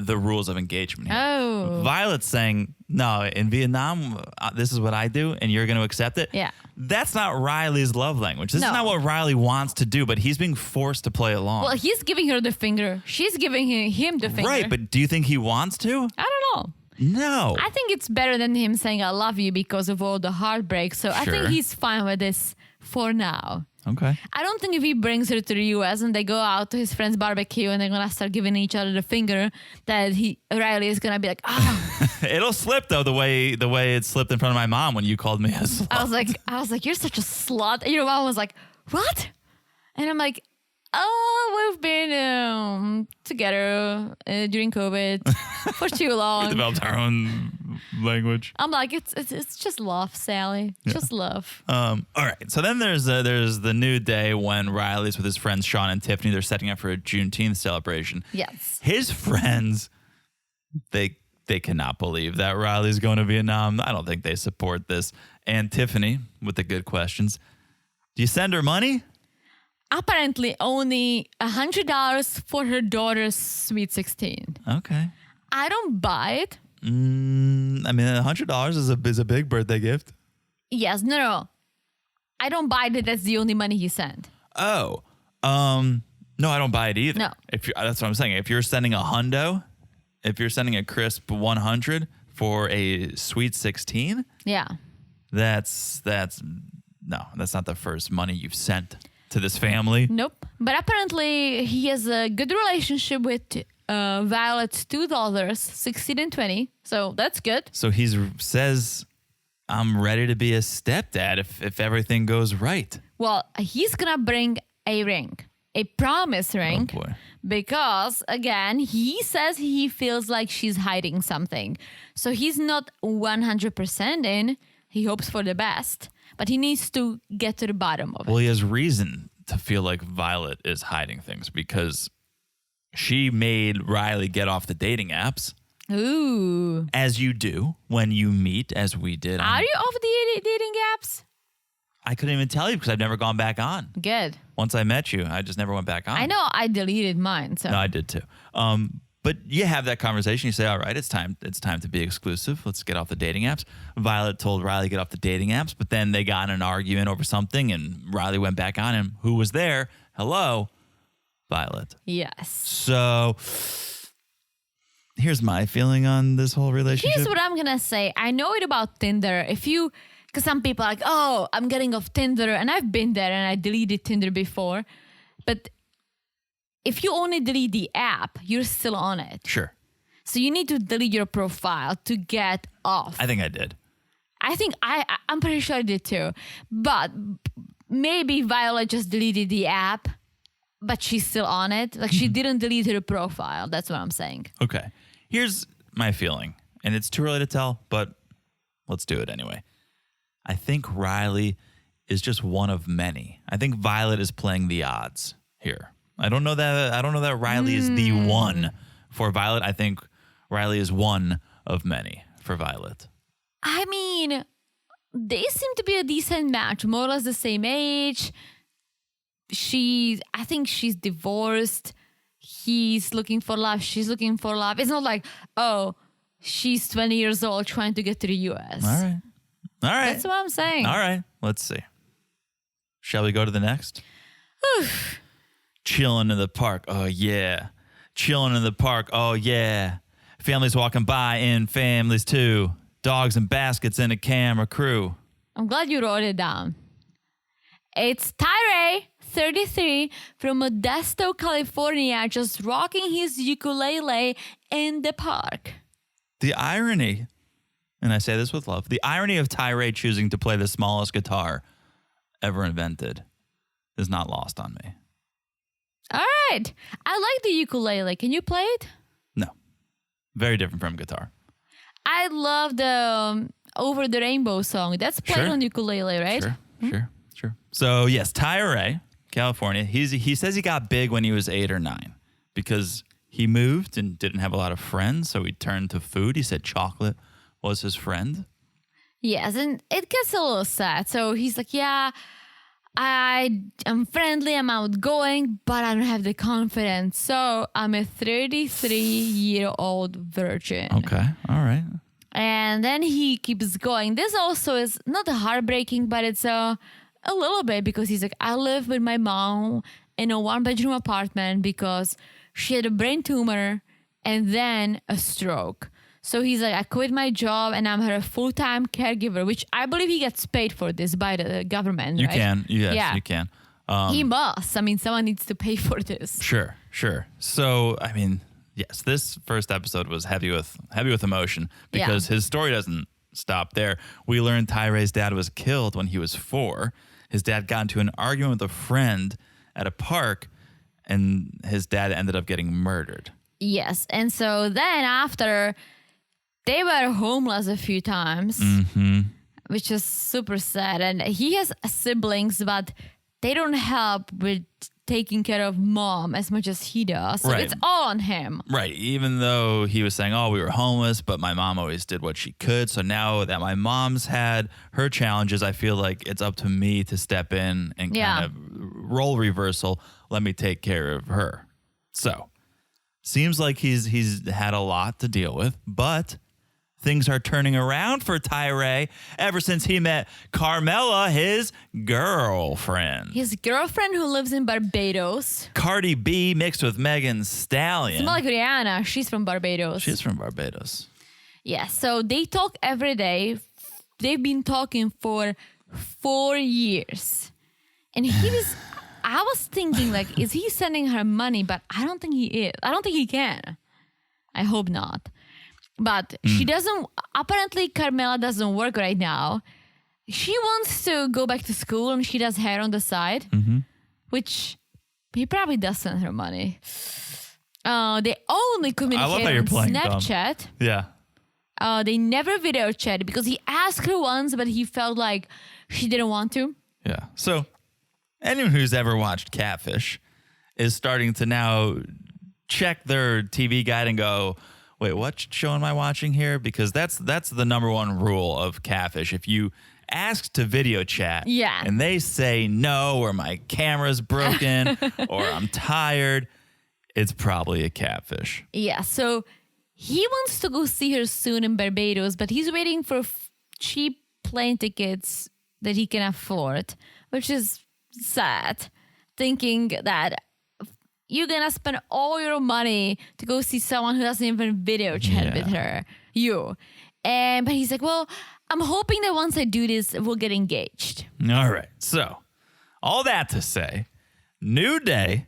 the rules of engagement here. Oh. Violet's saying, no, in Vietnam, this is what I do, and you're going to accept it. Yeah. That's not Riley's love language. This is No. not what Riley wants to do, but he's being forced to play along. Well, he's giving her the finger. She's giving him the finger. Right, but do you think he wants to? I don't know. No. I think it's better than him saying I love you because of all the heartbreak. So I Sure. think he's fine with this for now. Okay. I don't think if he brings her to the US and they go out to his friend's barbecue and they're gonna start giving each other the finger, that Riley is gonna be like, oh. It'll slip though the way it slipped in front of my mom when you called me a slut. I was like, you're such a slut. And your mom was like, what? And I'm like, oh, we've been together during COVID for too long. We developed our own language. I'm like, it's just love, Sally. Yeah. Just love. All right. So then there's the new day when Riley's with his friends Sean and Tiffany. They're setting up for a Juneteenth celebration. Yes. His friends, they cannot believe that Riley's going to Vietnam. I don't think they support this. And Tiffany with the good questions. Do you send her money? Apparently, only $100 for her daughter's Sweet 16. Okay. I don't buy it. I mean, $100 is a big birthday gift. Yes, no. I don't buy that that's the only money he sent. Oh, no, I don't buy it either. No. That's what I'm saying. If you're sending a hundo, if you're sending a crisp 100 for a Sweet 16, Yeah. that's not the first money you've sent to this family. Nope. But apparently, he has a good relationship with Violet's two daughters, 16 and 20. So that's good. So he says, I'm ready to be a stepdad if everything goes right. Well, he's going to bring a ring, a promise ring. Oh, boy. Because, again, he says he feels like she's hiding something. So he's not 100% in. He hopes for the best. But he needs to get to the bottom of it. Well, he has reason to feel like Violet is hiding things because she made Riley get off the dating apps. Ooh. As you do when you meet, as we did. Are you off the dating apps? I couldn't even tell you because I've never gone back on. Good. Once I met you, I just never went back on. I know I deleted mine. So No, I did too. But you have that conversation. You say, all right, it's time to be exclusive. Let's get off the dating apps. Violet told Riley to get off the dating apps, but then they got in an argument over something and Riley went back on him. Who was there? Hello, Violet. Yes. So here's my feeling on this whole relationship. Here's what I'm going to say. I know it about Tinder. Because some people are like, oh, I'm getting off Tinder. And I've been there and I deleted Tinder before. But if you only delete the app, you're still on it. Sure. So you need to delete your profile to get off. I think I did. I think I'm pretty sure I did too. But maybe Violet just deleted the app, but she's still on it. Like she didn't delete her profile. That's what I'm saying. Okay. Here's my feeling. And it's too early to tell, but let's do it anyway. I think Riley is just one of many. I think Violet is playing the odds here. I don't know that Riley is the one for Violet. I think Riley is one of many for Violet. I mean, they seem to be a decent match, more or less the same age. I think she's divorced. He's looking for love. She's looking for love. It's not like, oh, she's 20 years old trying to get to the US. All right. That's what I'm saying. All right. Let's see. Shall we go to the next? Chilling in the park. Oh, yeah. Chilling in the park. Oh, yeah. Families walking by in families, too. Dogs and baskets in a camera crew. I'm glad you wrote it down. It's Tyray, 33, from Modesto, California, just rocking his ukulele in the park. The irony, and I say this with love, the irony of Tyray choosing to play the smallest guitar ever invented is not lost on me. All right. I like the ukulele. Can you play it? No. Very different from guitar. I love the Over the Rainbow song. That's played on ukulele, right? Sure. So, yes, Tyray, California, he says he got big when he was 8 or 9 because he moved and didn't have a lot of friends, so he turned to food. He said chocolate was his friend. Yes, and it gets a little sad. So he's like, yeah, I'm friendly, I'm outgoing, but I don't have the confidence. So I'm a 33-year-old virgin. Okay. All right. And then he keeps going. This also is not heartbreaking, but it's a little bit, because he's like, I live with my mom in a 1-bedroom apartment because she had a brain tumor and then a stroke. So he's like, I quit my job and I'm her full-time caregiver, which I believe he gets paid for this by the government. You right? can. Yes, Yeah. you can. He must. I mean, someone needs to pay for this. Sure. So, I mean, yes, this first episode was heavy with emotion because his story doesn't stop there. We learned Tyray's dad was killed when he was 4. His dad got into an argument with a friend at a park, and his dad ended up getting murdered. Yes. And so then after, they were homeless a few times, which is super sad. And he has siblings, but they don't help with taking care of mom as much as he does. So it's all on him. Right. Even though he was saying, oh, we were homeless, but my mom always did what she could. So now that my mom's had her challenges, I feel like it's up to me to step in and kind of role reversal. Let me take care of her. So seems like he's had a lot to deal with, but things are turning around for Tyray ever since he met Carmela, his girlfriend. His girlfriend who lives in Barbados. Cardi B mixed with Megan Stallion. It's more like Rihanna. She's from Barbados. She's from Barbados. Yeah, so they talk every day. They've been talking for 4 years. And I was thinking, like, is he sending her money? But I don't think he is. I don't think he can. I hope not. But she doesn't, apparently Carmela doesn't work right now. She wants to go back to school and she does hair on the side, which he probably does send her money. They only communicate on Snapchat. Dumb. Yeah. They never video chat because he asked her once, but he felt like she didn't want to. Yeah. So anyone who's ever watched Catfish is starting to now check their TV guide and go, wait, what show am I watching here? Because that's the number one rule of Catfish. If you ask to video chat and they say no, or my camera's broken, or I'm tired, it's probably a catfish. Yeah, so he wants to go see her soon in Barbados, but he's waiting for cheap plane tickets that he can afford, which is sad, thinking that you're going to spend all your money to go see someone who doesn't even video chat with her. But he's like, well, I'm hoping that once I do this, we'll get engaged. All right. So all that to say, new day,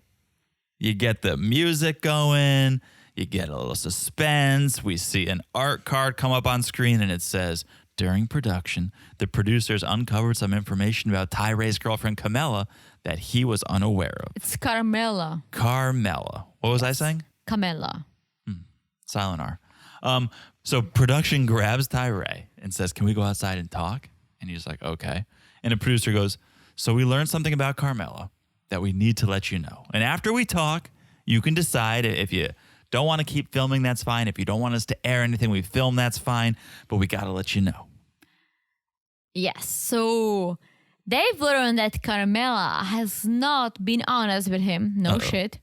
you get the music going, you get a little suspense. We see an art card come up on screen and it says, during production, the producers uncovered some information about Tyray's girlfriend, Carmela, that he was unaware of. It's Carmela. Carmela. What was I saying? Carmela. Silent R. So production grabs Tyray and says, can we go outside and talk? And he's like, okay. And the producer goes, so we learned something about Carmela that we need to let you know. And after we talk, you can decide if you don't want to keep filming, that's fine. If you don't want us to air anything we film, that's fine. But we got to let you know. Yes. So they've learned that Carmela has not been honest with him. No shit.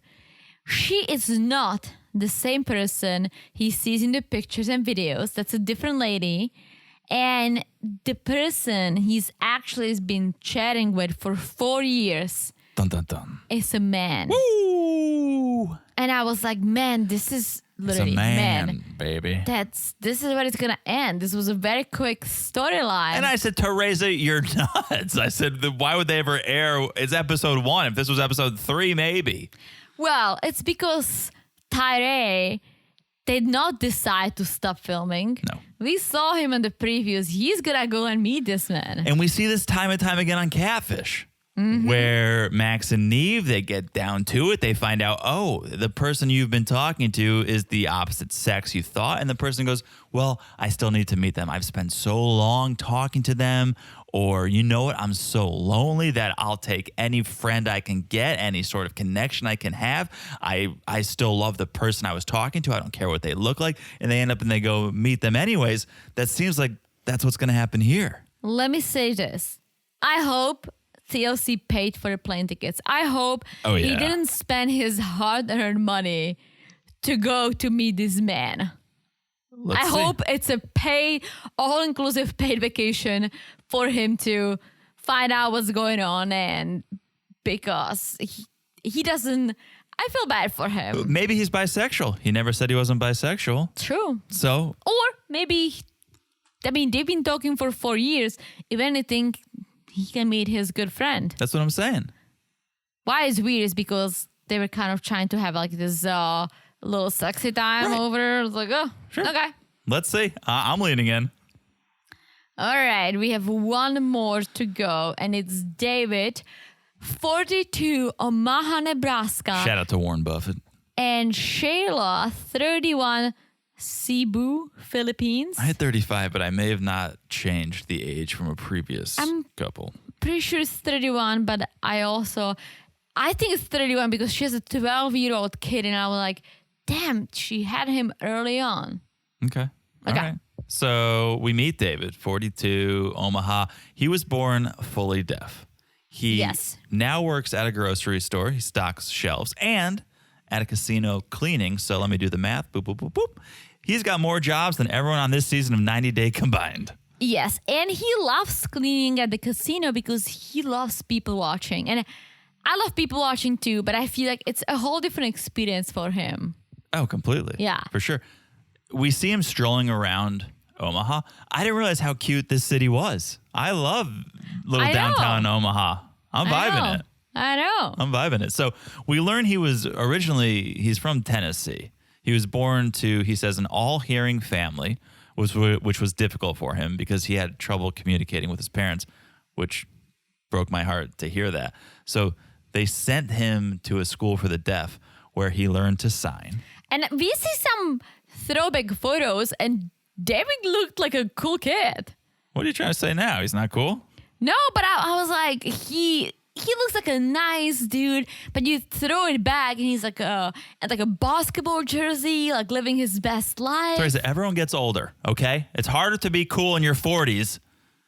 She is not the same person he sees in the pictures and videos. That's a different lady. And the person he's actually been chatting with for 4 years is a man. Woo! And I was like, man, this is literally it's a man, baby. This is where it's gonna end. This was a very quick storyline. And I said, Teresa, you're nuts. I said, why would they ever air? It's episode 1. If this was episode 3, maybe. Well, it's because Tyray did not decide to stop filming. No. We saw him in the previews. He's gonna go and meet this man. And we see this time and time again on Catfish. Where Max and Neve, they get down to it. They find out, oh, the person you've been talking to is the opposite sex you thought. And the person goes, well, I still need to meet them. I've spent so long talking to them. Or, you know what? I'm so lonely that I'll take any friend I can get, any sort of connection I can have. I still love the person I was talking to. I don't care what they look like. And they end up and they go meet them anyways. That seems like that's what's going to happen here. Let me say this. I hope TLC paid for the plane tickets. I hope Oh, he yeah. didn't spend his hard-earned money to go to meet this man. Let's I see. hope it's a all-inclusive paid vacation for him to find out what's going on, and because he doesn't, I feel bad for him. Maybe he's bisexual. He never said he wasn't bisexual. True. So Or maybe, I mean, they've been talking for 4 years. If anything, he can meet his good friend. that's what I'm saying. Why it's weird is because they were kind of trying to have like this little sexy time Right. over there. It's like, oh, Sure. okay. Let's see. I'm leaning in. All right, we have one more to go, and it's David, 42, Omaha, Nebraska, Shout out to Warren Buffett. and Sheila, 31, Cebu, Philippines. I had 35, but I may have not changed the age from a previous couple. Pretty sure it's 31, but I think it's 31 because she has a 12-year-old kid, and I was like, damn, she had him early on. Okay. All Okay. right. So we meet David, 42, Omaha. He was born fully deaf. He Yes. now works at a grocery store. He stocks shelves and at a casino cleaning. So let me do the math. Boop, boop, boop, boop. He's got more jobs than everyone on this season of 90 Day combined. Yes, and he loves cleaning at the casino because he loves people watching. And I love people watching too, but I feel like it's a whole different experience for him. Oh, completely. Yeah. For sure. We see him strolling around Omaha. I didn't realize how cute this city was. I love little I know. downtown Omaha. I'm vibing it. I know. I'm vibing it. So we learn he's from Tennessee. He was born to, he says, an all-hearing family, which was difficult for him because he had trouble communicating with his parents, which broke my heart to hear that. So they sent him to a school for the deaf where he learned to sign. And we see some throwback photos, and David looked like a cool kid. What are you trying to say now? He's not cool? No, but I was like, he looks like a nice dude, but you throw it back, and he's like a basketball jersey, like living his best life. Sorry, so everyone gets older, okay? It's harder to be cool in your 40s.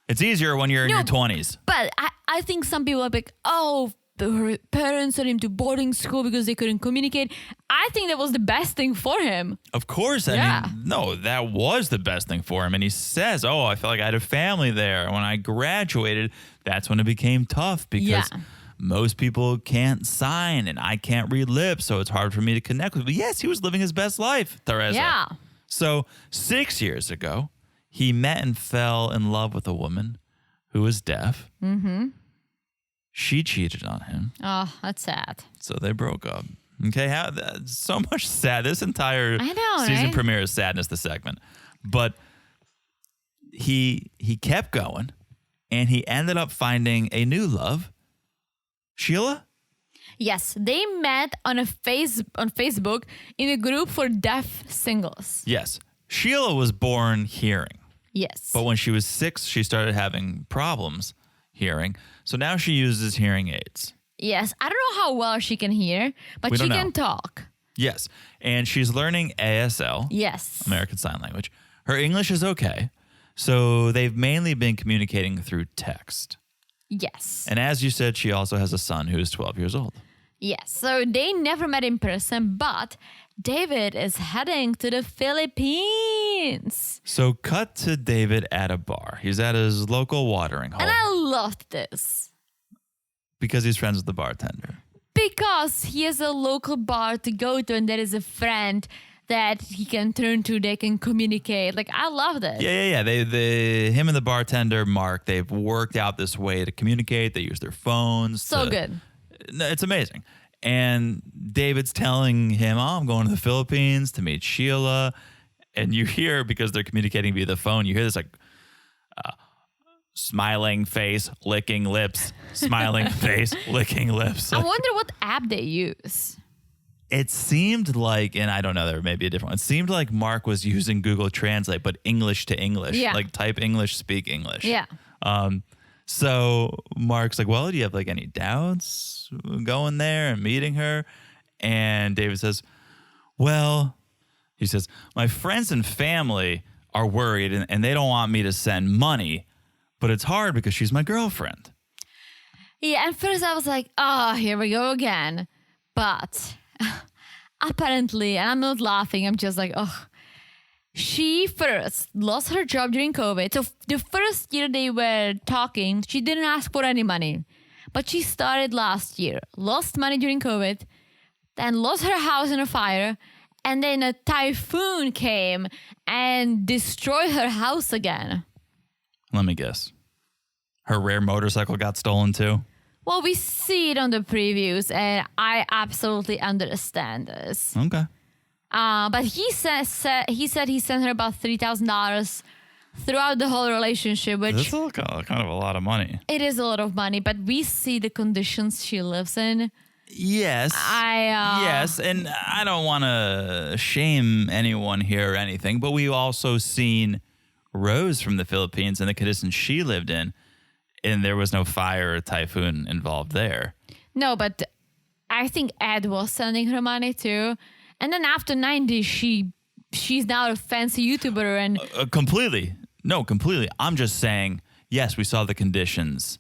It's easier when you're in your 20s. But I think some people are like, oh, her parents sent him to boarding school because they couldn't communicate. I think that was the best thing for him. Of course. I mean, no, that was the best thing for him. And he says, oh, I felt like I had a family there. When I graduated, that's when it became tough because most people can't sign and I can't read lips. So it's hard for me to connect with. But yes, he was living his best life, Teresa. Yeah. So 6 years ago, he met and fell in love with a woman who was deaf. Mm-hmm. She cheated on him. Oh, that's sad. So they broke up. Okay, so much sad. This entire season right? premiere is sadness, the segment. But he kept going, and he ended up finding a new love. Sheila? Yes, they met on Facebook in a group for deaf singles. Yes. Sheila was born hearing. Yes. But when she was 6, she started having problems hearing. So now she uses hearing aids. Yes, I don't know how well she can hear, but she can talk. Yes. And she's learning ASL. Yes. American Sign Language. Her English is okay. So they've mainly been communicating through text. Yes. And as you said, she also has a son who is 12 years old. Yes. So they never met in person, but David is heading to the Philippines. So cut to David at a bar. He's at his local watering hole. And I loved this. Because he's friends with the bartender. Because he has a local bar to go to and there is a friend that he can turn to, they can communicate. Like, I love this. Yeah. Him and the bartender, Mark, they've worked out this way to communicate. They use their phones. So good. It's amazing. And David's telling him, oh, I'm going to the Philippines to meet Sheila. And you hear, because they're communicating via the phone, you hear this like smiling face, licking lips, smiling face, licking lips. I wonder what app they use. It seemed like, and I don't know, there may be a different one. It seemed like Mark was using Google Translate, but English to English. Yeah. Like type English, speak English. Yeah. So Mark's like, well, do you have like any doubts going there and meeting her? And David says, well, he says, my friends and family are worried and they don't want me to send money, but it's hard because she's my girlfriend. Yeah, and first I was like, oh, here we go again. But apparently, and I'm not laughing, I'm just like, oh. She first lost her job during COVID. So the first year they were talking, she didn't ask for any money. But she started last year, lost money during COVID, then lost her house in a fire, and then a typhoon came and destroyed her house again. Let me guess. Her rare motorcycle got stolen too? Well, we see it on the previews, and I absolutely understand this. Okay. But he said he sent her about $3,000 throughout the whole relationship, which That's kind of a lot of money. it is a lot of money. But we see the conditions she lives in. Yes. Yes, and I don't want to shame anyone here or anything, but we've also seen Rose from the Philippines and the conditions she lived in, and there was no fire or typhoon involved there. No, but I think Ed was sending her money too. And then after 90, she's now a fancy YouTuber and Completely. No, completely. I'm just saying, yes, we saw the conditions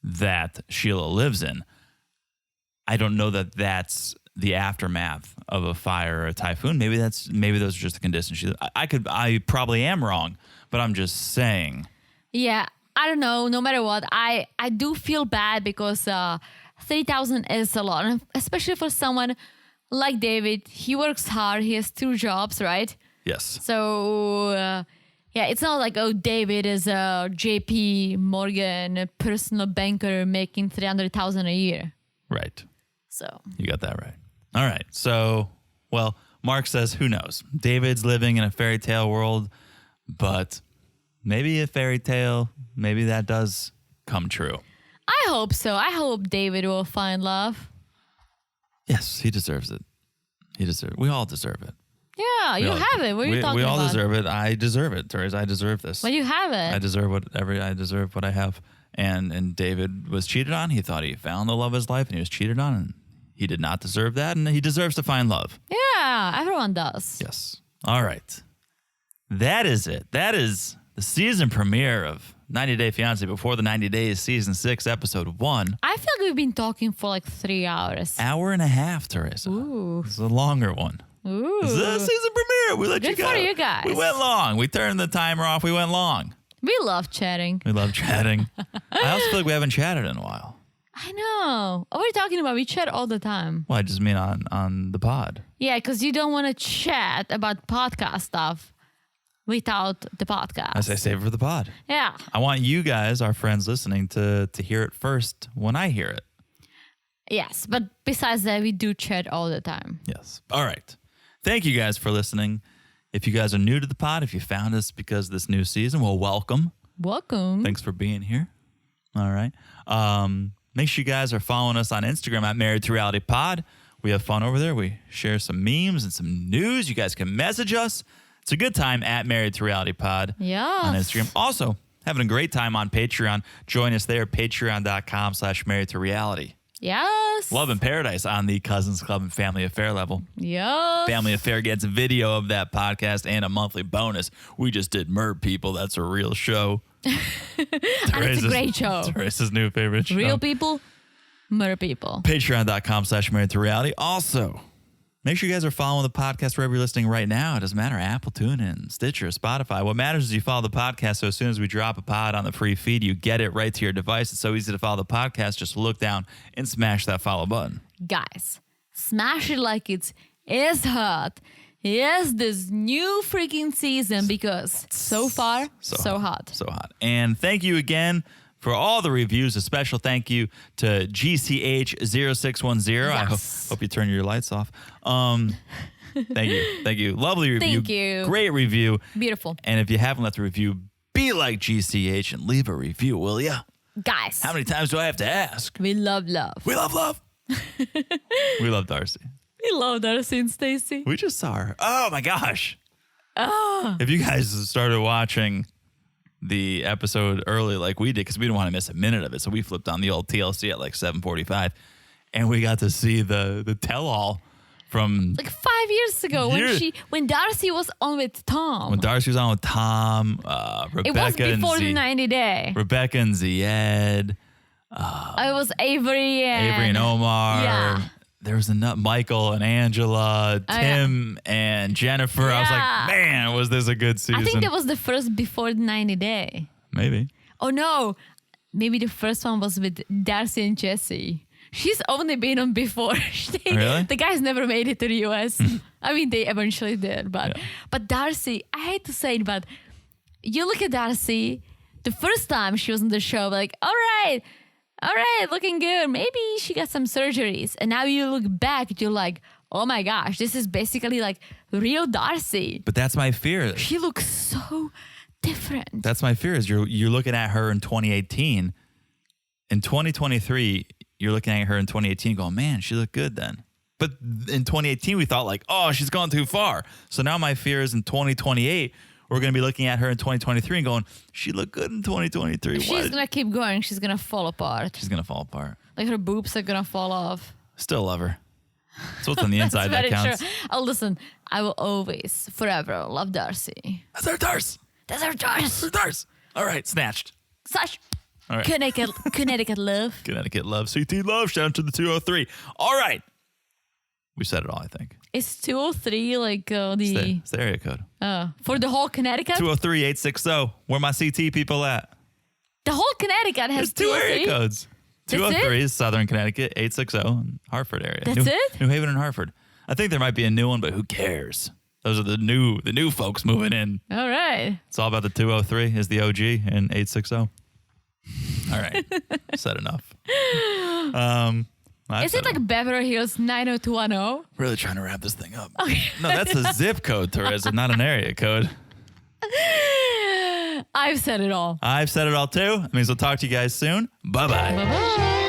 that Sheila lives in. I don't know that that's the aftermath of a fire or a typhoon. Maybe those are just the conditions. I probably am wrong, but I'm just saying. yeah, I don't know. No matter what, I do feel bad because 3,000 is a lot, and especially for someone like David. He works hard. He has 2 jobs, right? Yes. So yeah, it's not like, oh, David is a JP Morgan personal banker making 300,000 a year. Right. So You got that right. All right. So, well, Mark says, who knows? David's living in a fairy tale world, but maybe a fairy tale, maybe that does come true. I hope so. I hope David will find love. Yes, he deserves it. We all deserve it. Yeah, you have it. What are you talking about? We all deserve it. I deserve it, Therese. I deserve this. Well, you have it. I deserve what I have. And David was cheated on. He thought he found the love of his life, and he was cheated on, and he did not deserve that, and he deserves to find love. Yeah, everyone does. Yes. All right. That is it. That is the season premiere of 90 Day Fiancé before the 90 Days, season 6, episode 1. I feel like we've been talking for like 3 hours. Hour and a half, Teresa. Ooh. It's a longer one. Ooh. This is the season premiere. We let Good you go. for you guys. We went long. We turned the timer off. We went long. We love chatting. We love chatting. I also feel like we haven't chatted in a while. I know. What are you talking about? We chat all the time. Well, I just mean on the pod. Yeah, because you don't want to chat about podcast stuff without the podcast. I say save it for the pod. Yeah. I want you guys, our friends listening, to hear it first when I hear it. Yes, but besides that, we do chat all the time. Yes. All right. Thank you guys for listening. If you guys are new to the pod, if you found us because of this new season, well, welcome. Welcome. Thanks for being here. All right. Make sure you guys are following us on Instagram at Married to Reality Pod. We have fun over there. We share some memes and some news. You guys can message us. It's a good time at Married to Reality Pod on Instagram. Also, having a great time on Patreon. Join us there, patreon.com/married to reality. Yes. Love in Paradise on the Cousins Club and Family Affair level. Yes. Family Affair gets a video of that podcast and a monthly bonus. We just did Murder People. That's a real show. And it's a great show. Teresa's new favorite show. Real people, murder people. Patreon.com/married to reality. Also, make sure you guys are following the podcast wherever you're listening right now. It doesn't matter, Apple, TuneIn, Stitcher, Spotify. What matters is you follow the podcast, so as soon as we drop a pod on the free feed, you get it right to your device. It's so easy to follow the podcast. Just look down and smash that follow button. Guys, smash it like it is hot. Yes, this new freaking season, because so far, so hot. So hot. And thank you again for all the reviews. A special thank you to GCH0610. Yes. I hope you turn your lights off. Thank you. Lovely review. Thank you. Great review. Beautiful. And if you haven't left a review, be like GCH and leave a review, will ya? Guys. How many times do I have to ask? We love love. We love love. We love Darcy. We love Darcy and Stacy. We just saw her. Oh my gosh. Oh. If you guys started watching the episode early like we did, because we didn't want to miss a minute of it, so we flipped on the old TLC at like 7:45, and we got to see the tell-all from like 5 years ago when Darcy was on with Tom. When Darcy was on with Tom, Rebecca it was before and the 90 day. Rebecca and Zied. it was Avery and Omar. Yeah. There was Michael and Angela, Tim and Jennifer. I was like, man, was this a good season? I think that was the first before the 90 Day. Maybe. Oh no, maybe the first one was with Darcy and Jesse. She's only been on before. Really? The guys never made it to the US. I mean, they eventually did, but Darcy, I hate to say it, but you look at Darcy, the first time she was on the show, like, all right, looking good. Maybe she got some surgeries. And now you look back, you're like, oh my gosh, this is basically like real Darcy. But that's my fear. She looks so different. That's my fear is you're looking at her in 2018. In 2023, you're looking at her in 2018 going, man, she looked good then. But in 2018, we thought like, oh, she's gone too far. So now my fear is in 2028, we're going to be looking at her in 2023 and going, she looked good in 2023. She's going to keep going. She's going to fall apart. She's going to fall apart. Like her boobs are going to fall off. Still love her. That's what's on the inside that counts. True. Oh, listen, I will always, forever love Darcy. That's our Darce. That's our Darce. That's our Darce. All right, snatched. Such All right. Connecticut love. Connecticut love. CT love. Shout out to the 203. All right. We said it all, I think. Is 203 like It's the area code. For the whole Connecticut? 203-860. Where my CT people at? The whole Connecticut has There's two area codes. That's 203 it? is Southern Connecticut, 860 Hartford area. That's it? New Haven and Hartford. I think there might be a new one, but who cares? Those are the new folks moving in. All right. It's all about the 203 is the OG and 860. All right. Said enough. Is it like Beverly Hills 90210? Really trying to wrap this thing up. Okay. No, that's a zip code, Teresa, not an area code. I've said it all. I've said it all too. That means we'll talk to you guys soon. Bye-bye. Bye-bye.